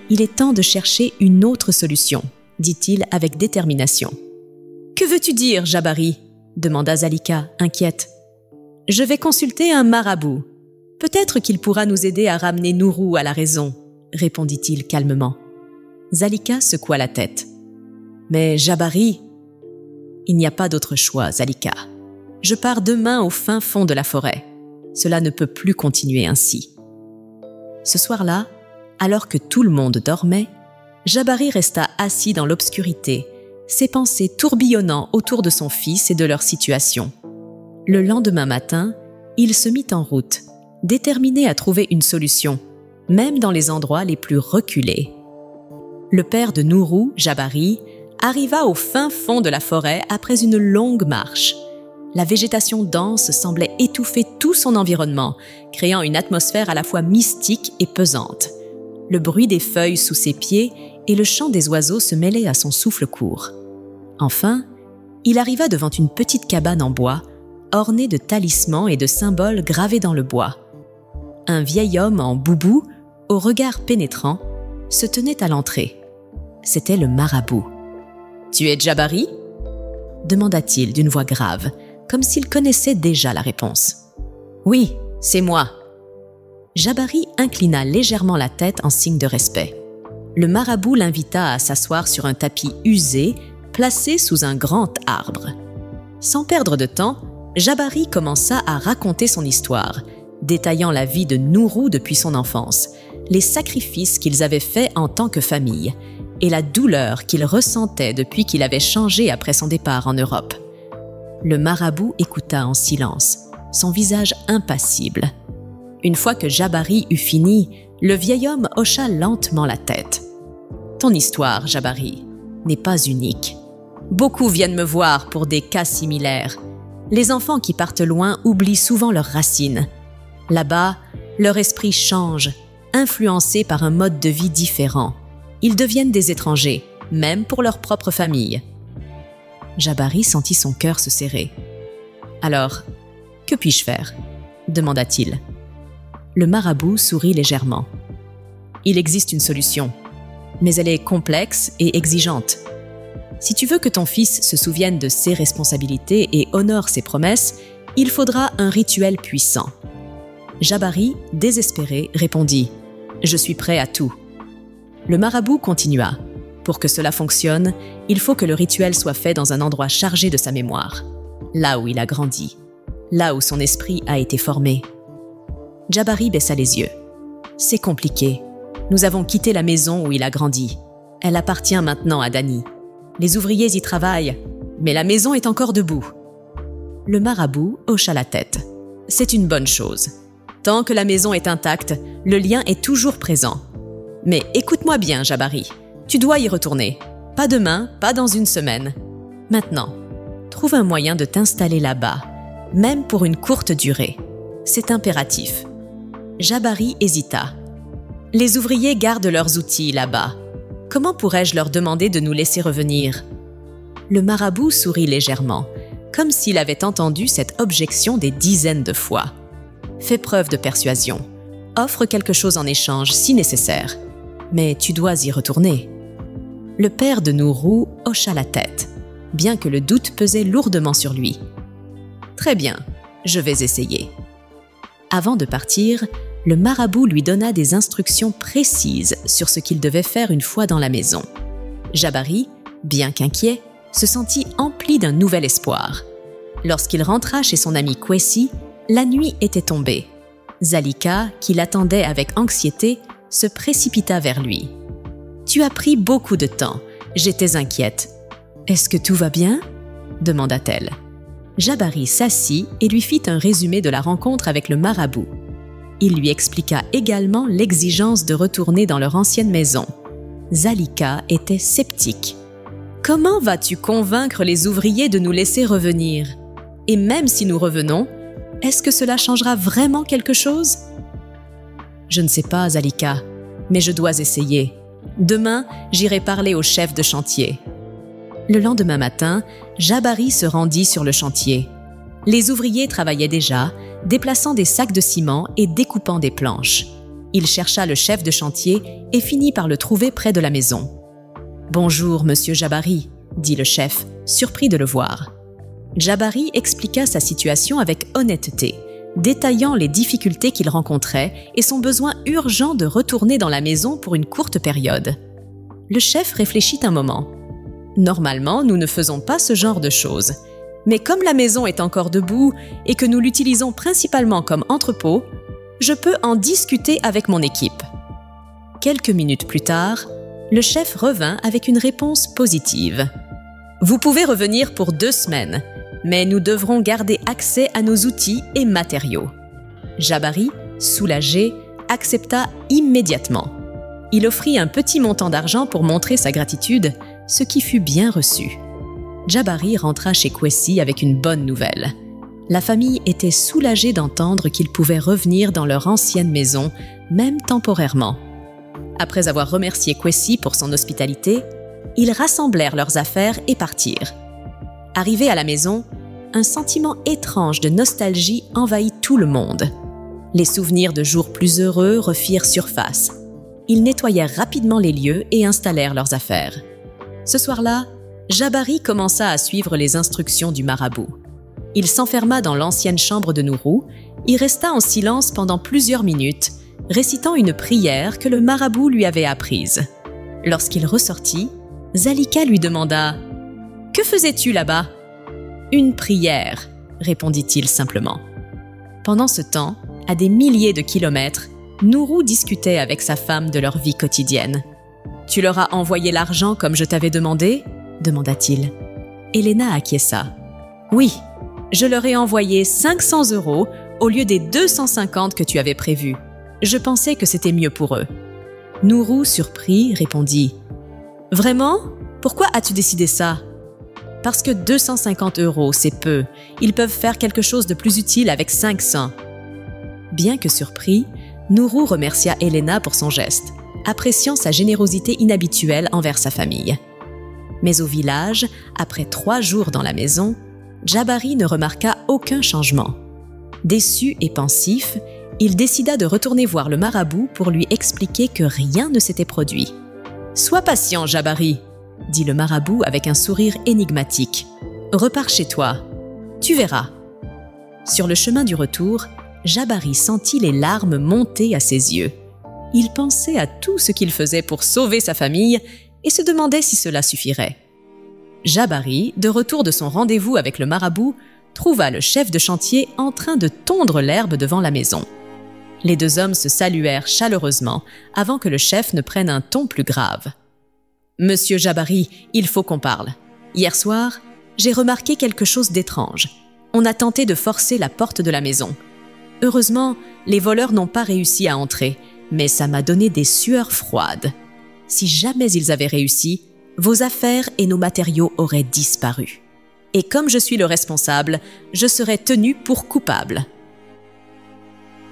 S1: Il est temps de chercher une autre solution, » dit-il avec détermination. « Que veux-tu dire, Jabari ?» demanda Zalika, inquiète. « Je vais consulter un marabout. Peut-être qu'il pourra nous aider à ramener Nourou à la raison, » répondit-il calmement. Zalika secoua la tête. « Mais Jabari, il n'y a pas d'autre choix, Zalika. Je pars demain au fin fond de la forêt. Cela ne peut plus continuer ainsi. » Ce soir-là, alors que tout le monde dormait, Jabari resta assis dans l'obscurité, ses pensées tourbillonnant autour de son fils et de leur situation. Le lendemain matin, il se mit en route, déterminé à trouver une solution, même dans les endroits les plus reculés. Le père de Nourou, Jabari, arriva au fin fond de la forêt après une longue marche. La végétation dense semblait étouffer tout son environnement, créant une atmosphère à la fois mystique et pesante. Le bruit des feuilles sous ses pieds et le chant des oiseaux se mêlaient à son souffle court. Enfin, il arriva devant une petite cabane en bois, ornée de talismans et de symboles gravés dans le bois. Un vieil homme en boubou, au regard pénétrant, se tenait à l'entrée. C'était le marabout. « Tu es Jabari ?» demanda-t-il d'une voix grave, comme s'il connaissait déjà la réponse. « Oui, c'est moi. » Jabari inclina légèrement la tête en signe de respect. Le marabout l'invita à s'asseoir sur un tapis usé, placé sous un grand arbre. Sans perdre de temps, Jabari commença à raconter son histoire, détaillant la vie de Nourou depuis son enfance, les sacrifices qu'ils avaient faits en tant que famille et la douleur qu'il ressentait depuis qu'il avait changé après son départ en Europe. Le marabout écouta en silence, son visage impassible. Une fois que Jabari eut fini, le vieil homme hocha lentement la tête. « Ton histoire, Jabari, n'est pas unique. Beaucoup viennent me voir pour des cas similaires. Les enfants qui partent loin oublient souvent leurs racines. Là-bas, leur esprit change, influencé par un mode de vie différent. Ils deviennent des étrangers, même pour leur propre famille. » Jabari sentit son cœur se serrer. « Alors, que puis-je faire » demanda-t-il. Le marabout sourit légèrement. « Il existe une solution, mais elle est complexe et exigeante. Si tu veux que ton fils se souvienne de ses responsabilités et honore ses promesses, il faudra un rituel puissant. » Jabari, désespéré, répondit « Je suis prêt à tout. » Le marabout continua. Pour que cela fonctionne, il faut que le rituel soit fait dans un endroit chargé de sa mémoire, là où il a grandi, là où son esprit a été formé. Jabari baissa les yeux. « C'est compliqué. Nous avons quitté la maison où il a grandi. Elle appartient maintenant à Danny. Les ouvriers y travaillent, mais la maison est encore debout. » Le marabout hocha la tête. « C'est une bonne chose. Tant que la maison est intacte, le lien est toujours présent. Mais écoute-moi bien, Jabari. Tu dois y retourner. Pas demain, pas dans une semaine. Maintenant, trouve un moyen de t'installer là-bas, même pour une courte durée. C'est impératif. » Jabari hésita. « Les ouvriers gardent leurs outils là-bas. Comment pourrais-je leur demander de nous laisser revenir ?» Le marabout sourit légèrement, comme s'il avait entendu cette objection des dizaines de fois. « Fais preuve de persuasion. Offre quelque chose en échange si nécessaire. Mais tu dois y retourner. » Le père de Nourou hocha la tête, bien que le doute pesait lourdement sur lui. « Très bien, je vais essayer. » Avant de partir, le marabout lui donna des instructions précises sur ce qu'il devait faire une fois dans la maison. Jabari, bien qu'inquiet, se sentit empli d'un nouvel espoir. Lorsqu'il rentra chez son ami Kwesi, la nuit était tombée. Zalika, qui l'attendait avec anxiété, se précipita vers lui. « Tu as pris beaucoup de temps. J'étais inquiète. Est-ce que tout va bien ?» demanda-t-elle. Jabari s'assit et lui fit un résumé de la rencontre avec le marabout. Il lui expliqua également l'exigence de retourner dans leur ancienne maison. Zalika était sceptique. « Comment vas-tu convaincre les ouvriers de nous laisser revenir? Et même si nous revenons, est-ce que cela changera vraiment quelque chose ?» « Je ne sais pas, Zalika, mais je dois essayer. Demain, j'irai parler au chef de chantier. » Le lendemain matin, Jabari se rendit sur le chantier. Les ouvriers travaillaient déjà, déplaçant des sacs de ciment et découpant des planches. Il chercha le chef de chantier et finit par le trouver près de la maison. « Bonjour, monsieur Jabari, » dit le chef, surpris de le voir. Jabari expliqua sa situation avec honnêteté, détaillant les difficultés qu'il rencontrait et son besoin urgent de retourner dans la maison pour une courte période. Le chef réfléchit un moment. « Normalement, nous ne faisons pas ce genre de choses. Mais comme la maison est encore debout et que nous l'utilisons principalement comme entrepôt, je peux en discuter avec mon équipe. » Quelques minutes plus tard, le chef revint avec une réponse positive. « Vous pouvez revenir pour 2 semaines. Mais nous devrons garder accès à nos outils et matériaux. » Jabari, soulagé, accepta immédiatement. Il offrit un petit montant d'argent pour montrer sa gratitude, ce qui fut bien reçu. Jabari rentra chez Kwesi avec une bonne nouvelle. La famille était soulagée d'entendre qu'ils pouvaient revenir dans leur ancienne maison, même temporairement. Après avoir remercié Kwesi pour son hospitalité, ils rassemblèrent leurs affaires et partirent. Arrivés à la maison, un sentiment étrange de nostalgie envahit tout le monde. Les souvenirs de jours plus heureux refirent surface. Ils nettoyèrent rapidement les lieux et installèrent leurs affaires. Ce soir-là, Jabari commença à suivre les instructions du marabout. Il s'enferma dans l'ancienne chambre de Nourou, y resta en silence pendant plusieurs minutes, récitant une prière que le marabout lui avait apprise. Lorsqu'il ressortit, Zalika lui demanda « Que faisais-tu là-bas » ? « Une prière », répondit-il simplement. Pendant ce temps, à des milliers de kilomètres, Nourou discutait avec sa femme de leur vie quotidienne. « Tu leur as envoyé l'argent comme je t'avais demandé ?» demanda-t-il. Elena acquiesça. « Oui, je leur ai envoyé 500 € au lieu des 250 que tu avais prévus. Je pensais que c'était mieux pour eux. » Nourou, surpris, répondit « Vraiment ? Pourquoi as-tu décidé ça ?» Parce que 250 €, c'est peu. Ils peuvent faire quelque chose de plus utile avec 500. Bien que surpris, Nourou remercia Elena pour son geste, appréciant sa générosité inhabituelle envers sa famille. Mais au village, après 3 jours dans la maison, Jabari ne remarqua aucun changement. Déçu et pensif, il décida de retourner voir le marabout pour lui expliquer que rien ne s'était produit. « Sois patient, Jabari, » dit le marabout avec un sourire énigmatique. « Repars chez toi. Tu verras. » Sur le chemin du retour, Jabari sentit les larmes monter à ses yeux. Il pensait à tout ce qu'il faisait pour sauver sa famille et se demandait si cela suffirait. Jabari, de retour de son rendez-vous avec le marabout, trouva le chef de chantier en train de tondre l'herbe devant la maison. Les 2 hommes se saluèrent chaleureusement avant que le chef ne prenne un ton plus grave. « Monsieur Jabari, il faut qu'on parle. Hier soir, j'ai remarqué quelque chose d'étrange. On a tenté de forcer la porte de la maison. Heureusement, les voleurs n'ont pas réussi à entrer, mais ça m'a donné des sueurs froides. Si jamais ils avaient réussi, vos affaires et nos matériaux auraient disparu. Et comme je suis le responsable, je serais tenu pour coupable. »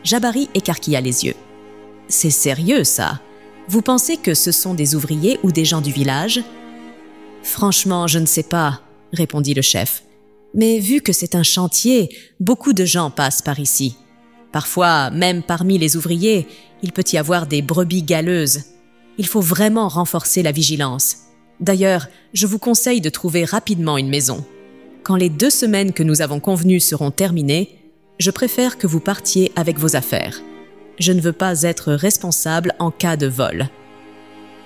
S1: Jabari écarquilla les yeux. « C'est sérieux, ça? Vous pensez que ce sont des ouvriers ou des gens du village? »« Franchement, je ne sais pas, » répondit le chef. « Mais vu que c'est un chantier, beaucoup de gens passent par ici. Parfois, même parmi les ouvriers, il peut y avoir des brebis galeuses. Il faut vraiment renforcer la vigilance. D'ailleurs, je vous conseille de trouver rapidement une maison. Quand les 2 semaines que nous avons convenues seront terminées, je préfère que vous partiez avec vos affaires. Je ne veux pas être responsable en cas de vol. »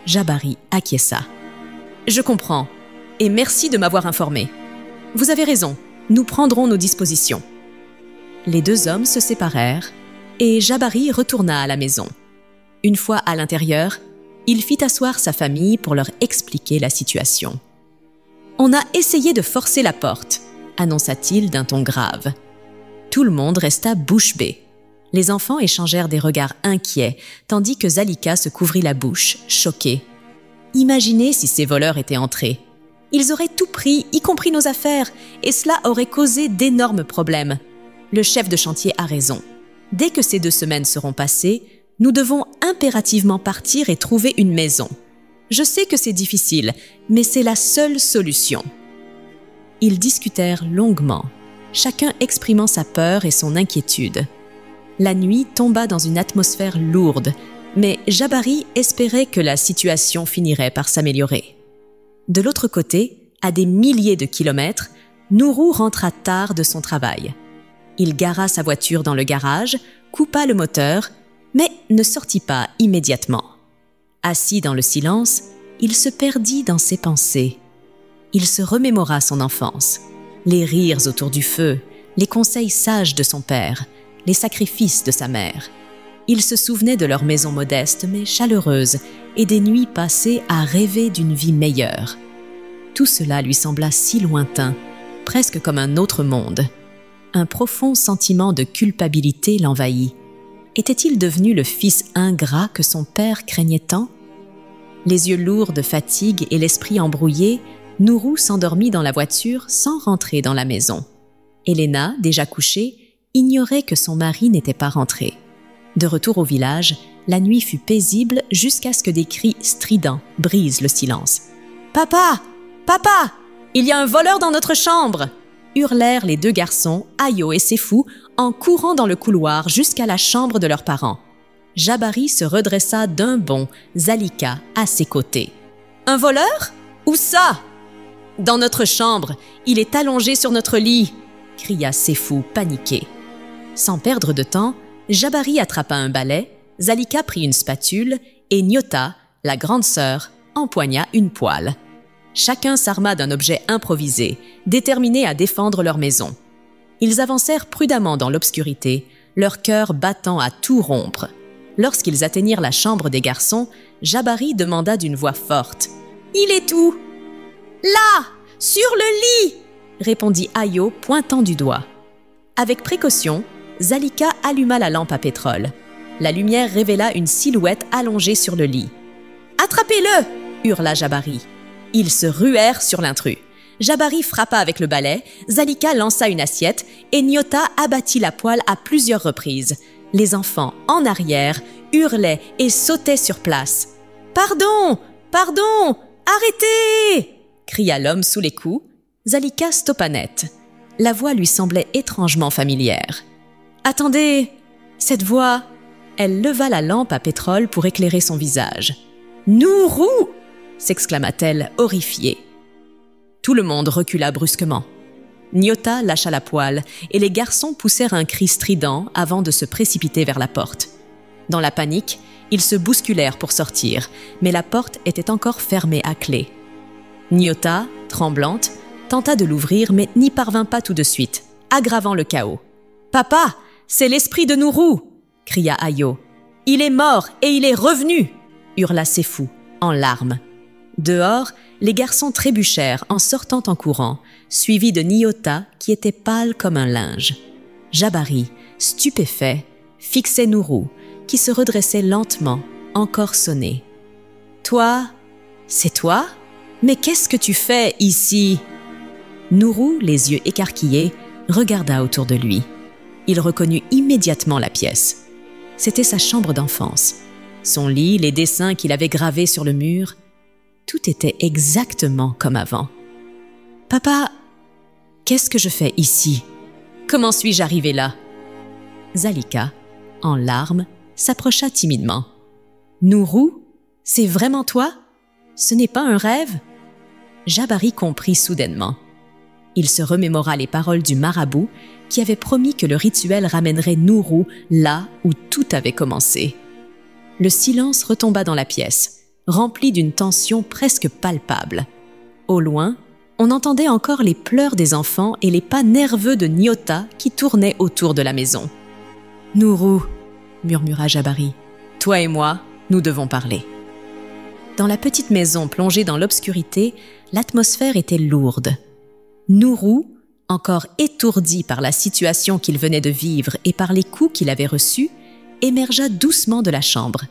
S1: Jabari acquiesça. « Je comprends, et merci de m'avoir informé. Vous avez raison, nous prendrons nos dispositions. » Les 2 hommes se séparèrent et Jabari retourna à la maison. Une fois à l'intérieur, il fit asseoir sa famille pour leur expliquer la situation. « On a essayé de forcer la porte, » annonça-t-il d'un ton grave. Tout le monde resta bouche bée. Les enfants échangèrent des regards inquiets, tandis que Zalika se couvrit la bouche, choquée. Imaginez si ces voleurs étaient entrés. Ils auraient tout pris, y compris nos affaires, et cela aurait causé d'énormes problèmes. Le chef de chantier a raison. Dès que ces 2 semaines seront passées, nous devons impérativement partir et trouver une maison. Je sais que c'est difficile, mais c'est la seule solution. Ils discutèrent longuement, chacun exprimant sa peur et son inquiétude. La nuit tomba dans une atmosphère lourde, mais Jabari espérait que la situation finirait par s'améliorer. De l'autre côté, à des milliers de kilomètres, Nourou rentra tard de son travail. Il gara sa voiture dans le garage, coupa le moteur, mais ne sortit pas immédiatement. Assis dans le silence, il se perdit dans ses pensées. Il se remémora son enfance, les rires autour du feu, les conseils sages de son père, les sacrifices de sa mère. Il se souvenait de leur maison modeste mais chaleureuse et des nuits passées à rêver d'une vie meilleure. Tout cela lui sembla si lointain, presque comme un autre monde. Un profond sentiment de culpabilité l'envahit. Était-il devenu le fils ingrat que son père craignait tant? Les yeux lourds de fatigue et l'esprit embrouillé, Nourou s'endormit dans la voiture sans rentrer dans la maison. Elena, déjà couchée, ignorait que son mari n'était pas rentré. De retour au village, la nuit fut paisible jusqu'à ce que des cris stridents brisent le silence. « Papa! Papa! Il y a un voleur dans notre chambre !» hurlèrent les 2 garçons, Ayo et Sefou, en courant dans le couloir jusqu'à la chambre de leurs parents. Jabari se redressa d'un bond, Zalika à ses côtés. « Un voleur? Où ça? »« Dans notre chambre, il est allongé sur notre lit !» cria Sefou, paniqué. Sans perdre de temps, Jabari attrapa un balai, Zalika prit une spatule et Nyota, la grande sœur, empoigna une poêle. Chacun s'arma d'un objet improvisé, déterminé à défendre leur maison. Ils avancèrent prudemment dans l'obscurité, leur cœur battant à tout rompre. Lorsqu'ils atteignirent la chambre des garçons, Jabari demanda d'une voix forte. « Il est où? »« Là, sur le lit !» répondit Ayo, pointant du doigt. Avec précaution, Zalika alluma la lampe à pétrole. La lumière révéla une silhouette allongée sur le lit. « Attrapez-le !» hurla Jabari. Ils se ruèrent sur l'intrus. Jabari frappa avec le balai, Zalika lança une assiette et Nyota abattit la poêle à plusieurs reprises. Les enfants, en arrière, hurlaient et sautaient sur place. « Pardon! Pardon! Arrêtez !» cria l'homme sous les coups. Zalika stoppa net. La voix lui semblait étrangement familière. « Attendez, cette voix… » Elle leva la lampe à pétrole pour éclairer son visage. « Nourou !» s'exclama-t-elle, horrifiée. Tout le monde recula brusquement. Nyota lâcha la poêle et les garçons poussèrent un cri strident avant de se précipiter vers la porte. Dans la panique, ils se bousculèrent pour sortir, mais la porte était encore fermée à clé. Nyota, tremblante, tenta de l'ouvrir mais n'y parvint pas tout de suite, aggravant le chaos. « Papa, c'est l'esprit de Nourou !» cria Ayo. « Il est mort et il est revenu !» hurla Sefou, en larmes. Dehors, les garçons trébuchèrent en sortant en courant, suivis de Nyota qui était pâle comme un linge. Jabari, stupéfait, fixait Nourou, qui se redressait lentement, encore sonné. « Toi, c'est toi ? Mais qu'est-ce que tu fais ici ?» Nourou, les yeux écarquillés, regarda autour de lui. Il reconnut immédiatement la pièce. C'était sa chambre d'enfance. Son lit, les dessins qu'il avait gravés sur le mur, tout était exactement comme avant. « Papa, qu'est-ce que je fais ici? Comment suis-je arrivée là ?» Zalika, en larmes, s'approcha timidement. « Nourou, c'est vraiment toi? Ce n'est pas un rêve ?» Jabari comprit soudainement. Il se remémora les paroles du marabout qui avait promis que le rituel ramènerait Nourou là où tout avait commencé. Le silence retomba dans la pièce, rempli d'une tension presque palpable. Au loin, on entendait encore les pleurs des enfants et les pas nerveux de Nyota qui tournaient autour de la maison. « Nourou, » murmura Jabari, « toi et moi, nous devons parler. » Dans la petite maison plongée dans l'obscurité, l'atmosphère était lourde. Nourou, encore étourdi par la situation qu'il venait de vivre et par les coups qu'il avait reçus, émergea doucement de la chambre.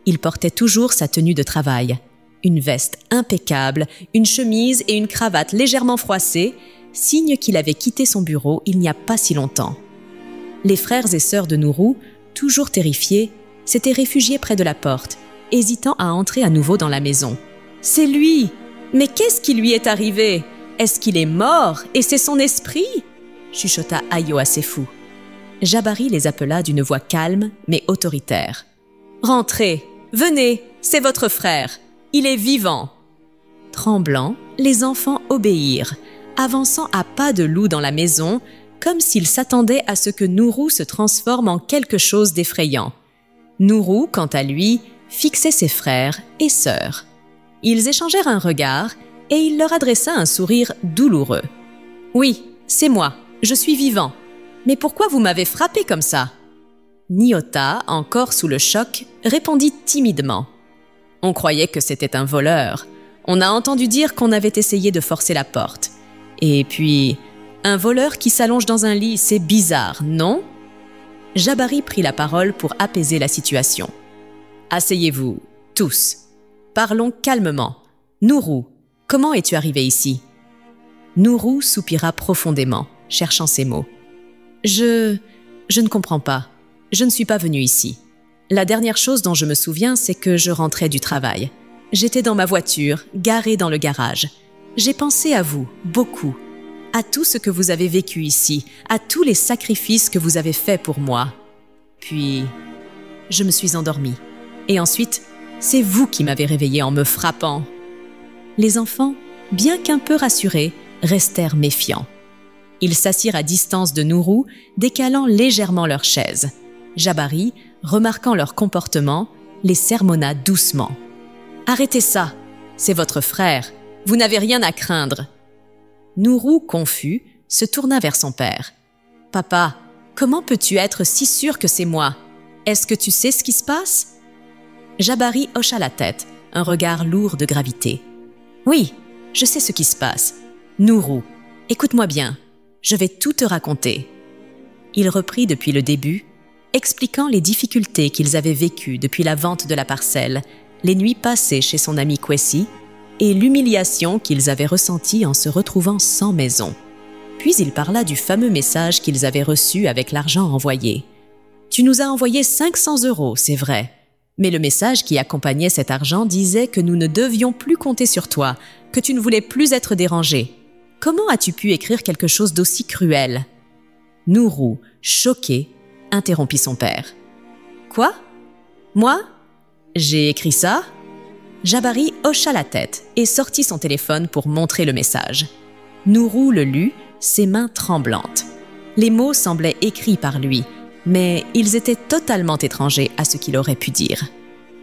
S1: Il portait toujours sa tenue de travail, une veste impeccable, une chemise et une cravate légèrement froissée, signe qu'il avait quitté son bureau il n'y a pas si longtemps. Les frères et sœurs de Nourou, toujours terrifiés, s'étaient réfugiés près de la porte, hésitant à entrer à nouveau dans la maison. « C'est lui! Mais qu'est-ce qui lui est arrivé? Est-ce qu'il est mort et c'est son esprit ?» chuchota Ayo à Sefou. Jabari les appela d'une voix calme mais autoritaire. « Rentrez, venez, c'est votre frère, il est vivant !» Tremblants, les enfants obéirent, avançant à pas de loup dans la maison, comme s'ils s'attendaient à ce que Nourou se transforme en quelque chose d'effrayant. Nourou, quant à lui, fixait ses frères et sœurs. Ils échangèrent un regard et il leur adressa un sourire douloureux. « Oui, c'est moi, je suis vivant. Mais pourquoi vous m'avez frappé comme ça ?» Nyota, encore sous le choc, répondit timidement. « On croyait que c'était un voleur. On a entendu dire qu'on avait essayé de forcer la porte. Et puis, un voleur qui s'allonge dans un lit, c'est bizarre, non ?» Jabari prit la parole pour apaiser la situation. « Asseyez-vous, tous. Parlons calmement. Nourou, comment es-tu arrivé ici ?» Nourou soupira profondément, cherchant ses mots. « Je ne comprends pas. Je ne suis pas venu ici. La dernière chose dont je me souviens, c'est que je rentrais du travail. J'étais dans ma voiture, garée dans le garage. J'ai pensé à vous, beaucoup. À tout ce que vous avez vécu ici, à tous les sacrifices que vous avez faits pour moi. Puis, je me suis endormie. Et ensuite, c'est vous qui m'avez réveillée en me frappant. » Les enfants, bien qu'un peu rassurés, restèrent méfiants. Ils s'assirent à distance de Nourou, décalant légèrement leurs chaises. Jabari, remarquant leur comportement, les sermonna doucement. « Arrêtez ça, c'est votre frère, vous n'avez rien à craindre. » Nourou, confus, se tourna vers son père. « Papa, comment peux-tu être si sûr que c'est moi? Est-ce que tu sais ce qui se passe ?» Jabari hocha la tête, un regard lourd de gravité. « Oui, je sais ce qui se passe. Nourou, écoute-moi bien, je vais tout te raconter. » Il reprit depuis le début, expliquant les difficultés qu'ils avaient vécues depuis la vente de la parcelle, les nuits passées chez son ami Kwesi et l'humiliation qu'ils avaient ressentie en se retrouvant sans maison. Puis il parla du fameux message qu'ils avaient reçu avec l'argent envoyé. « Tu nous as envoyé 500 €, c'est vrai, Mais le message qui accompagnait cet argent disait que nous ne devions plus compter sur toi, que tu ne voulais plus être dérangé. Comment as-tu pu écrire quelque chose d'aussi cruel ?» Nourou, choqué, interrompit son père. « Quoi? Moi? J'ai écrit ça ?» Jabari hocha la tête et sortit son téléphone pour montrer le message. Nourou le lut, ses mains tremblantes. Les mots semblaient écrits par lui, mais ils étaient totalement étrangers à ce qu'il aurait pu dire.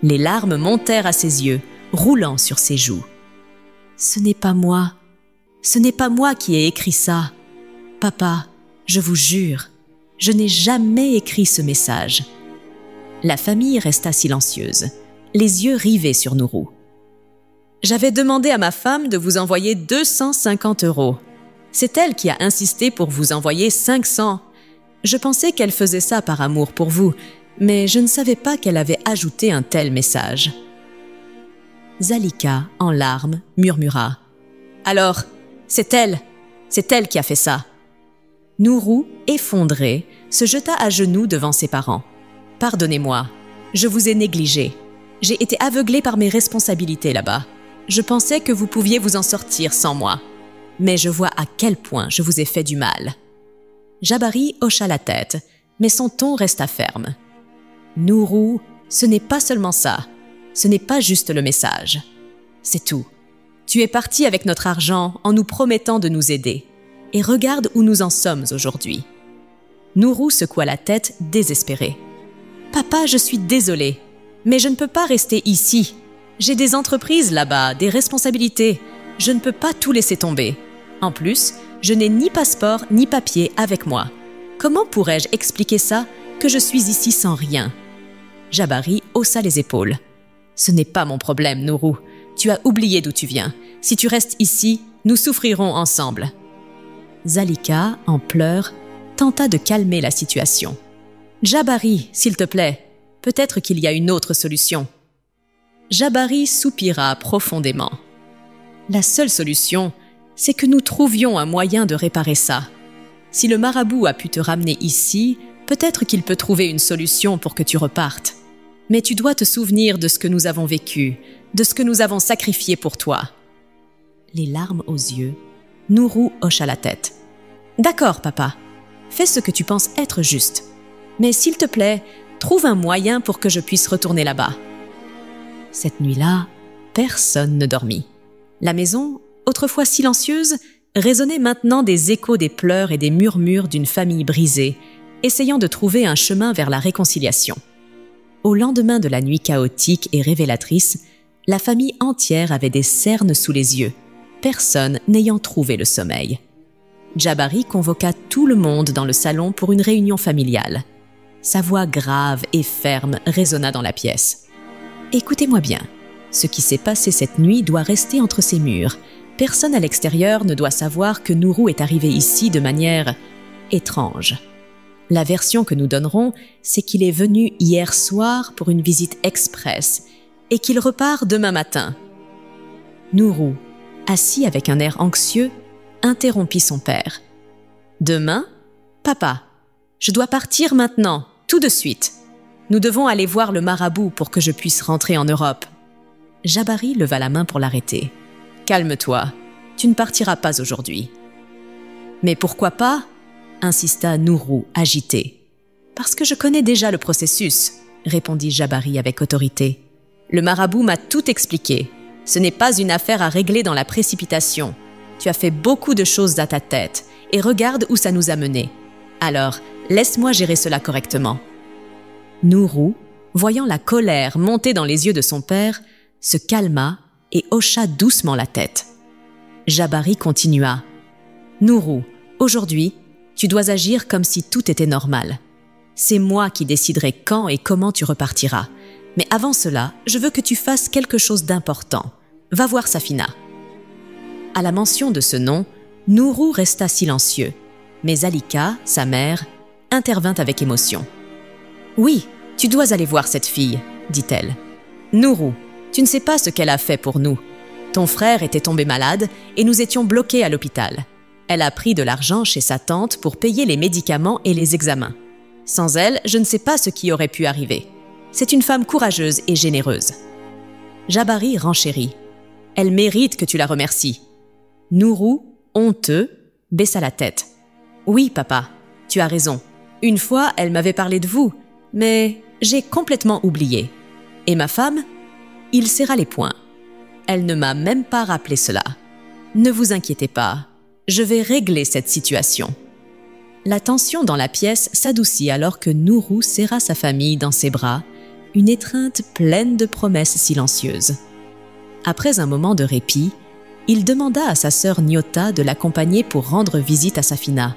S1: Les larmes montèrent à ses yeux, roulant sur ses joues. « Ce n'est pas moi. Ce n'est pas moi qui ai écrit ça. Papa, je vous jure, je n'ai jamais écrit ce message. » La famille resta silencieuse, les yeux rivés sur Nourou. « J'avais demandé à ma femme de vous envoyer 250 €. C'est elle qui a insisté pour vous envoyer 500. Je pensais qu'elle faisait ça par amour pour vous, mais je ne savais pas qu'elle avait ajouté un tel message. » Zalika, en larmes, murmura. « Alors, c'est elle qui a fait ça. » Nourou, effondré, se jeta à genoux devant ses parents. « Pardonnez-moi, je vous ai négligé. J'ai été aveuglé par mes responsabilités là-bas. Je pensais que vous pouviez vous en sortir sans moi. Mais je vois à quel point je vous ai fait du mal. » Jabari hocha la tête, mais son ton resta ferme. « Nourou, ce n'est pas seulement ça. Ce n'est pas juste le message. C'est tout. Tu es parti avec notre argent en nous promettant de nous aider. Et regarde où nous en sommes aujourd'hui. » Nourou secoua la tête, désespéré. « Papa, je suis désolé, mais je ne peux pas rester ici. J'ai des entreprises là-bas, des responsabilités. Je ne peux pas tout laisser tomber. En plus, je n'ai ni passeport ni papier avec moi. Comment pourrais-je expliquer ça, que je suis ici sans rien ?» Jabari haussa les épaules. « Ce n'est pas mon problème, Nourou. Tu as oublié d'où tu viens. Si tu restes ici, nous souffrirons ensemble. » Zalika, en pleurs, tenta de calmer la situation. « Jabari, s'il te plaît, peut-être qu'il y a une autre solution. » Jabari soupira profondément. « La seule solution, c'est que nous trouvions un moyen de réparer ça. Si le marabout a pu te ramener ici, peut-être qu'il peut trouver une solution pour que tu repartes. Mais tu dois te souvenir de ce que nous avons vécu, de ce que nous avons sacrifié pour toi. » Les larmes aux yeux, Nourou hocha la tête. « D'accord, papa. Fais ce que tu penses être juste. Mais s'il te plaît, trouve un moyen pour que je puisse retourner là-bas. » Cette nuit-là, personne ne dormit. La maison, autrefois silencieuse, résonnait maintenant des échos des pleurs et des murmures d'une famille brisée, essayant de trouver un chemin vers la réconciliation. Au lendemain de la nuit chaotique et révélatrice, la famille entière avait des cernes sous les yeux, personne n'ayant trouvé le sommeil. Jabari convoqua tout le monde dans le salon pour une réunion familiale. Sa voix grave et ferme résonna dans la pièce. « Écoutez-moi bien, ce qui s'est passé cette nuit doit rester entre ces murs. Personne à l'extérieur ne doit savoir que Nourou est arrivé ici de manière étrange. La version que nous donnerons, c'est qu'il est venu hier soir pour une visite express et qu'il repart demain matin. » Nourou, assis avec un air anxieux, interrompit son père. « Demain? Papa, je dois partir maintenant, tout de suite. Nous devons aller voir le marabout pour que je puisse rentrer en Europe. » Jabari leva la main pour l'arrêter. « Calme-toi, tu ne partiras pas aujourd'hui. »« Mais pourquoi pas ?» insista Nourou, agité. « Parce que je connais déjà le processus, » répondit Jabari avec autorité. « Le marabout m'a tout expliqué. Ce n'est pas une affaire à régler dans la précipitation. Tu as fait beaucoup de choses à ta tête, et regarde où ça nous a menés. Alors, laisse-moi gérer cela correctement. » Nourou, voyant la colère monter dans les yeux de son père, se calma et hocha doucement la tête. Jabari continua. « Nourou, aujourd'hui, tu dois agir comme si tout était normal. C'est moi qui déciderai quand et comment tu repartiras. Mais avant cela, je veux que tu fasses quelque chose d'important. Va voir Safina. » À la mention de ce nom, Nourou resta silencieux, mais Zalika, sa mère, intervint avec émotion. « Oui, tu dois aller voir cette fille, » dit-elle. « Nourou, tu ne sais pas ce qu'elle a fait pour nous. Ton frère était tombé malade et nous étions bloqués à l'hôpital. Elle a pris de l'argent chez sa tante pour payer les médicaments et les examens. Sans elle, je ne sais pas ce qui aurait pu arriver. C'est une femme courageuse et généreuse. » Jabari renchérit. « Elle mérite que tu la remercies. » Nourou, honteux, baissa la tête. « Oui, papa, tu as raison. Une fois, elle m'avait parlé de vous, mais j'ai complètement oublié. Et ma femme ?» Il serra les poings. « Elle ne m'a même pas rappelé cela. Ne vous inquiétez pas, je vais régler cette situation. » La tension dans la pièce s'adoucit alors que Nourou serra sa famille dans ses bras, une étreinte pleine de promesses silencieuses. Après un moment de répit, il demanda à sa sœur Nyota de l'accompagner pour rendre visite à Safina.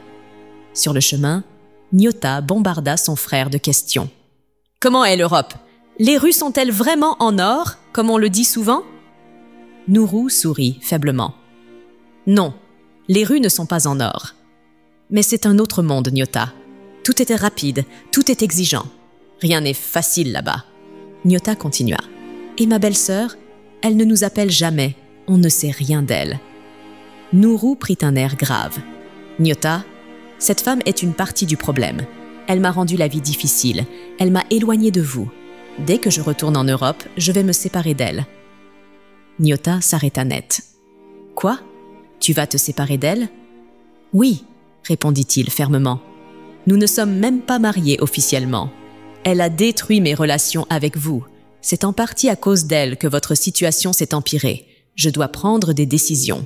S1: Sur le chemin, Nyota bombarda son frère de questions. « Comment est l'Europe? Les rues sont-elles vraiment en or, comme on le dit souvent ?» Nourou sourit faiblement. « Non, les rues ne sont pas en or. Mais c'est un autre monde, Nyota. Tout était rapide, tout est exigeant. Rien n'est facile là-bas. » Nyota continua. « Et ma belle-sœur, elle ne nous appelle jamais, on ne sait rien d'elle. » Nourou prit un air grave. « Nyota, cette femme est une partie du problème. Elle m'a rendu la vie difficile, elle m'a éloignée de vous. Dès que je retourne en Europe, je vais me séparer d'elle. » Nyota s'arrêta net. « Quoi? Tu vas te séparer d'elle? »« Oui, » répondit-il fermement. « Nous ne sommes même pas mariés officiellement. Elle a détruit mes relations avec vous. C'est en partie à cause d'elle que votre situation s'est empirée. Je dois prendre des décisions. »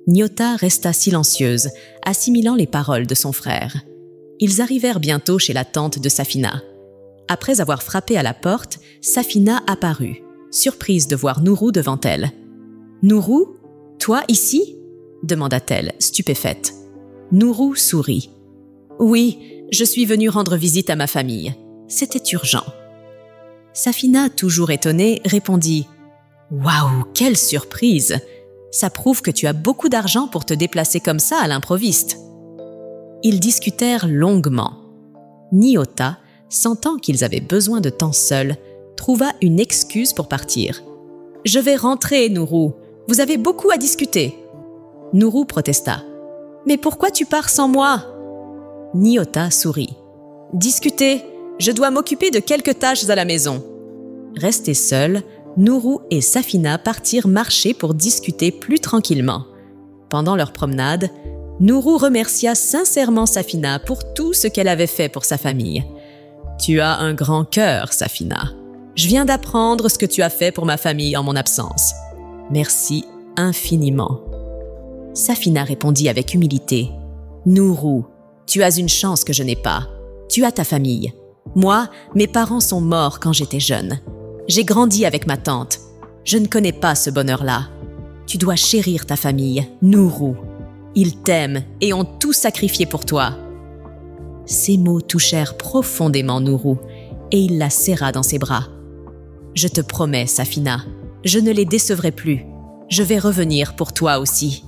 S1: Nyota resta silencieuse, assimilant les paroles de son frère. Ils arrivèrent bientôt chez la tante de Safina. Après avoir frappé à la porte, Safina apparut, surprise de voir Nourou devant elle. « Nourou, toi ici ?» demanda-t-elle, stupéfaite. Nourou sourit. « Oui, je suis venue rendre visite à ma famille. C'était urgent. » Safina, toujours étonnée, répondit « Waouh, quelle surprise! Ça prouve que tu as beaucoup d'argent pour te déplacer comme ça à l'improviste. » Ils discutèrent longuement. Nyota, sentant qu'ils avaient besoin de temps seuls, trouva une excuse pour partir. « Je vais rentrer, Nourou. Vous avez beaucoup à discuter. » Nourou protesta. « Mais pourquoi tu pars sans moi ?» Nyota sourit. « Discuter, je dois m'occuper de quelques tâches à la maison. » Restés seuls, Nourou et Safina partirent marcher pour discuter plus tranquillement. Pendant leur promenade, Nourou remercia sincèrement Safina pour tout ce qu'elle avait fait pour sa famille. « Tu as un grand cœur, Safina. Je viens d'apprendre ce que tu as fait pour ma famille en mon absence. Merci infiniment. » Safina répondit avec humilité. « Nourou, tu as une chance que je n'ai pas. Tu as ta famille. Moi, mes parents sont morts quand j'étais jeune. J'ai grandi avec ma tante. Je ne connais pas ce bonheur-là. Tu dois chérir ta famille, Nourou. Ils t'aiment et ont tout sacrifié pour toi. » Ces mots touchèrent profondément Nourou et il la serra dans ses bras. « Je te promets, Safina, je ne les décevrai plus. Je vais revenir pour toi aussi. »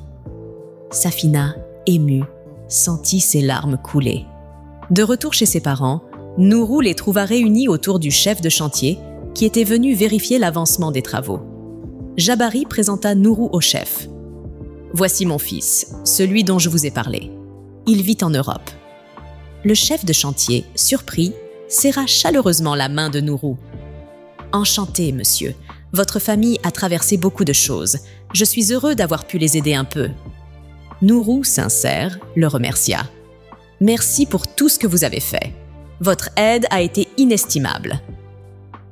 S1: Safina, émue, sentit ses larmes couler. De retour chez ses parents, Nourou les trouva réunis autour du chef de chantier qui était venu vérifier l'avancement des travaux. Jabari présenta Nourou au chef. « Voici mon fils, celui dont je vous ai parlé. Il vit en Europe. » Le chef de chantier, surpris, serra chaleureusement la main de Nourou. « Enchanté, monsieur. Votre famille a traversé beaucoup de choses. Je suis heureux d'avoir pu les aider un peu. » Nourou, sincère, le remercia. « Merci pour tout ce que vous avez fait. Votre aide a été inestimable. »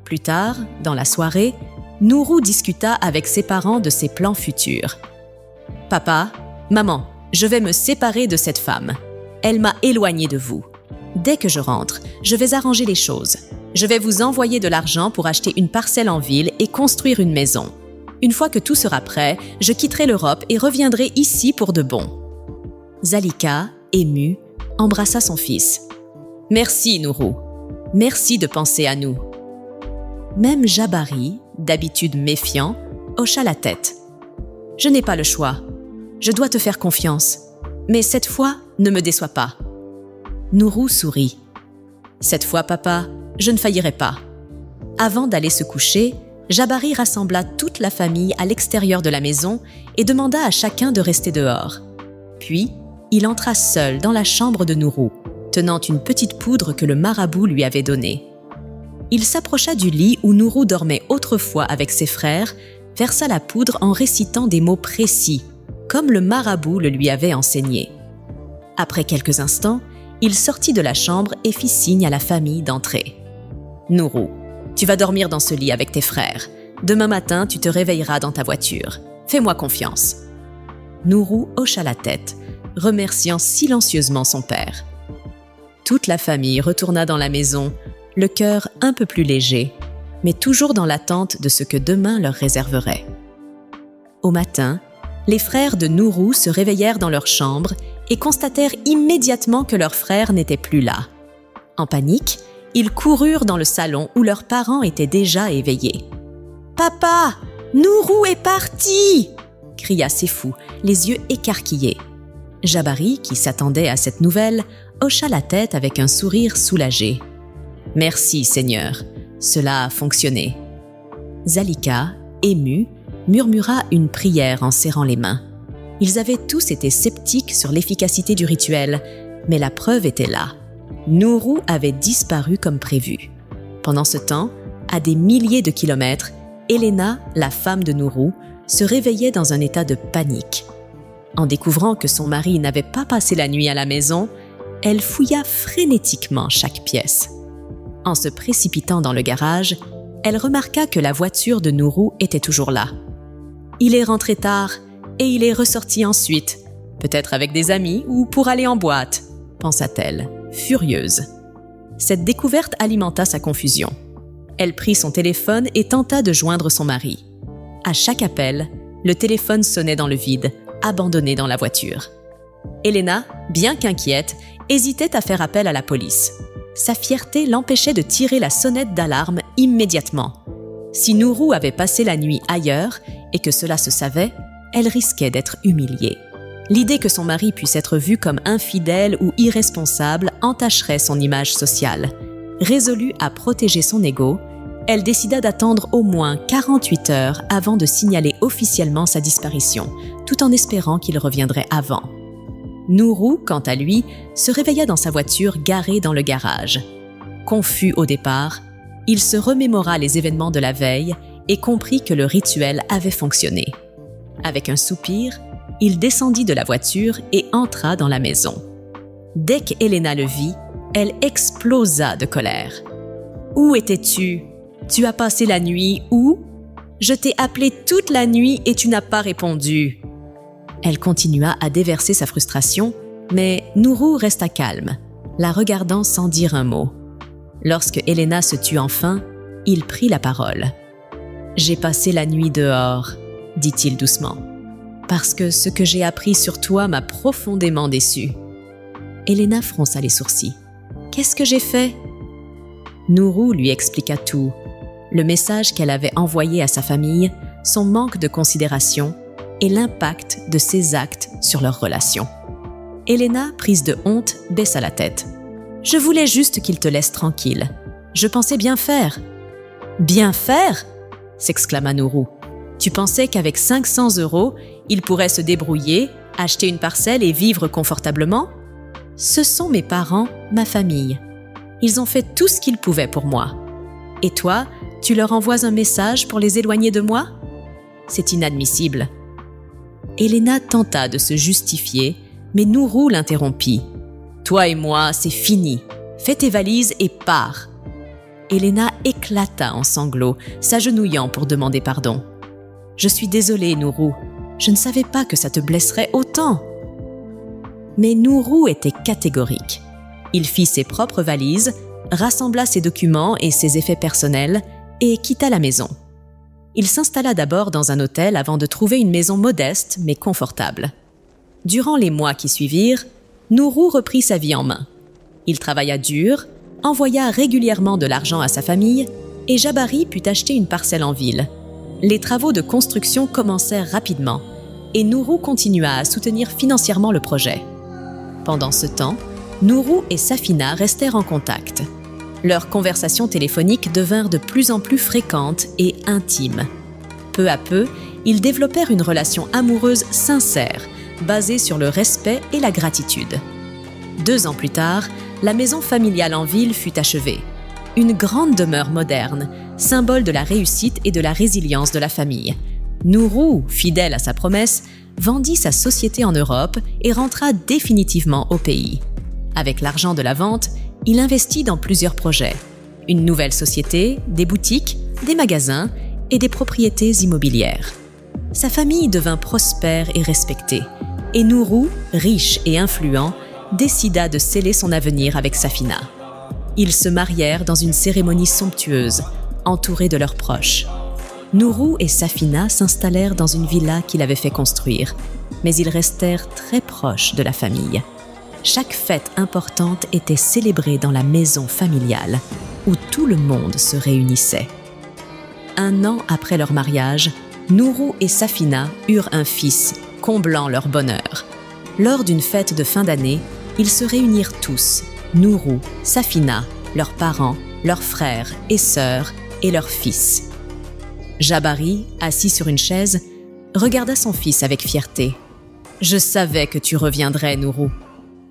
S1: Plus tard, dans la soirée, Nourou discuta avec ses parents de ses plans futurs. « Papa, maman, je vais me séparer de cette femme. Elle m'a éloignée de vous. Dès que je rentre, je vais arranger les choses. Je vais vous envoyer de l'argent pour acheter une parcelle en ville et construire une maison. Une fois que tout sera prêt, je quitterai l'Europe et reviendrai ici pour de bon. » Zalika, émue, embrassa son fils. « Merci, Nourou. Merci de penser à nous. » Même Jabari, d'habitude méfiant, hocha la tête. « Je n'ai pas le choix. Je dois te faire confiance. Mais cette fois, ne me déçois pas. » Nourou sourit. « Cette fois, papa, je ne faillirai pas. » Avant d'aller se coucher, Jabari rassembla toute la famille à l'extérieur de la maison et demanda à chacun de rester dehors. Puis, il entra seul dans la chambre de Nourou, tenant une petite poudre que le marabout lui avait donnée. Il s'approcha du lit où Nourou dormait autrefois avec ses frères, versa la poudre en récitant des mots précis, comme le marabout le lui avait enseigné. Après quelques instants, il sortit de la chambre et fit signe à la famille d'entrer. « Nourou, tu vas dormir dans ce lit avec tes frères. Demain matin, tu te réveilleras dans ta voiture. Fais-moi confiance. » Nourou hocha la tête, remerciant silencieusement son père. Toute la famille retourna dans la maison, le cœur un peu plus léger, mais toujours dans l'attente de ce que demain leur réserverait. Au matin, les frères de Nourou se réveillèrent dans leur chambre et constatèrent immédiatement que leur frère n'était plus là. En panique, ils coururent dans le salon où leurs parents étaient déjà éveillés. « Papa, Nourou est parti !» cria Sefou, les yeux écarquillés. Jabari, qui s'attendait à cette nouvelle, hocha la tête avec un sourire soulagé. « Merci, Seigneur, cela a fonctionné. » Zalika, émue, murmura une prière en serrant les mains. Ils avaient tous été sceptiques sur l'efficacité du rituel, mais la preuve était là. Nourou avait disparu comme prévu. Pendant ce temps, à des milliers de kilomètres, Elena, la femme de Nourou, se réveillait dans un état de panique. En découvrant que son mari n'avait pas passé la nuit à la maison, elle fouilla frénétiquement chaque pièce. En se précipitant dans le garage, elle remarqua que la voiture de Nourou était toujours là. « Il est rentré tard et il est ressorti ensuite, peut-être avec des amis ou pour aller en boîte », pensa-t-elle, furieuse. Cette découverte alimenta sa confusion. Elle prit son téléphone et tenta de joindre son mari. À chaque appel, le téléphone sonnait dans le vide, abandonné dans la voiture. Elena, bien qu'inquiète, hésitait à faire appel à la police. Sa fierté l'empêchait de tirer la sonnette d'alarme immédiatement. Si Nourou avait passé la nuit ailleurs et que cela se savait, elle risquait d'être humiliée. L'idée que son mari puisse être vu comme infidèle ou irresponsable entacherait son image sociale. Résolue à protéger son ego, elle décida d'attendre au moins 48 heures avant de signaler officiellement sa disparition, tout en espérant qu'il reviendrait avant. Nourou, quant à lui, se réveilla dans sa voiture garée dans le garage. Confus au départ, il se remémora les événements de la veille et comprit que le rituel avait fonctionné. Avec un soupir, il descendit de la voiture et entra dans la maison. Dès qu'Elena le vit, elle explosa de colère. « Où étais-tu ? Tu as passé la nuit où ? Je t'ai appelé toute la nuit et tu n'as pas répondu. » Elle continua à déverser sa frustration, mais Nourou resta calme, la regardant sans dire un mot. Lorsque Elena se tut enfin, il prit la parole. « J'ai passé la nuit dehors, » dit-il doucement, « parce que ce que j'ai appris sur toi m'a profondément déçue. » Elena fronça les sourcils. « Qu'est-ce que j'ai fait ?» Nourou lui expliqua tout, le message qu'elle avait envoyé à sa famille, son manque de considération et l'impact de ses actes sur leur relation. Elena, prise de honte, baissa la tête. « Je voulais juste qu'il te laisse tranquille. Je pensais bien faire. »« Bien faire ?» s'exclama Nourou. « Tu pensais qu'avec 500 €, il pourrait se débrouiller, acheter une parcelle et vivre confortablement ? Ce sont mes parents, ma famille. Ils ont fait tout ce qu'ils pouvaient pour moi. Et toi, tu leur envoies un message pour les éloigner de moi ? C'est inadmissible. » Elena tenta de se justifier, mais Nourou l'interrompit. « Toi et moi, c'est fini. Fais tes valises et pars. » Elena éclata en sanglots, s'agenouillant pour demander pardon. « Je suis désolée, Nourou. Je ne savais pas que ça te blesserait autant. » Mais Nourou était catégorique. Il fit ses propres valises, rassembla ses documents et ses effets personnels et quitta la maison. Il s'installa d'abord dans un hôtel avant de trouver une maison modeste mais confortable. Durant les mois qui suivirent, Nourou reprit sa vie en main. Il travailla dur, envoya régulièrement de l'argent à sa famille et Jabari put acheter une parcelle en ville. Les travaux de construction commencèrent rapidement et Nourou continua à soutenir financièrement le projet. Pendant ce temps, Nourou et Safina restèrent en contact. Leurs conversations téléphoniques devinrent de plus en plus fréquentes et intimes. Peu à peu, ils développèrent une relation amoureuse sincère, basée sur le respect et la gratitude. 2 ans plus tard, la maison familiale en ville fut achevée. une grande demeure moderne, symbole de la réussite et de la résilience de la famille. Nourou, fidèle à sa promesse, vendit sa société en Europe et rentra définitivement au pays. Avec l'argent de la vente, il investit dans plusieurs projets. Une nouvelle société, des boutiques, des magasins et des propriétés immobilières. Sa famille devint prospère et respectée, et Nourou, riche et influent, décida de sceller son avenir avec Safina. Ils se marièrent dans une cérémonie somptueuse, entourés de leurs proches. Nourou et Safina s'installèrent dans une villa qu'il avait fait construire, mais ils restèrent très proches de la famille. Chaque fête importante était célébrée dans la maison familiale, où tout le monde se réunissait. 1 an après leur mariage, Nourou et Safina eurent un fils, comblant leur bonheur. Lors d'une fête de fin d'année, ils se réunirent tous, Nourou, Safina, leurs parents, leurs frères et sœurs et leurs fils. Jabari, assis sur une chaise, regarda son fils avec fierté. « Je savais que tu reviendrais, Nourou.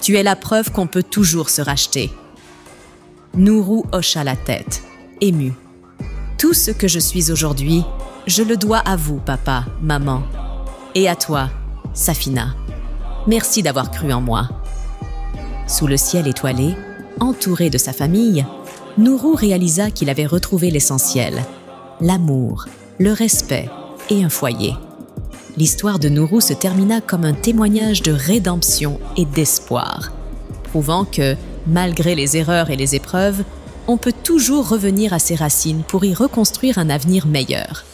S1: Tu es la preuve qu'on peut toujours se racheter. » Nourou hocha la tête, ému. « Tout ce que je suis aujourd'hui, je le dois à vous, papa, maman. Et à toi, Safina. Merci d'avoir cru en moi. » Sous le ciel étoilé, entouré de sa famille, Nourou réalisa qu'il avait retrouvé l'essentiel, l'amour, le respect et un foyer. L'histoire de Nourou se termina comme un témoignage de rédemption et d'espoir, prouvant que, malgré les erreurs et les épreuves, on peut toujours revenir à ses racines pour y reconstruire un avenir meilleur.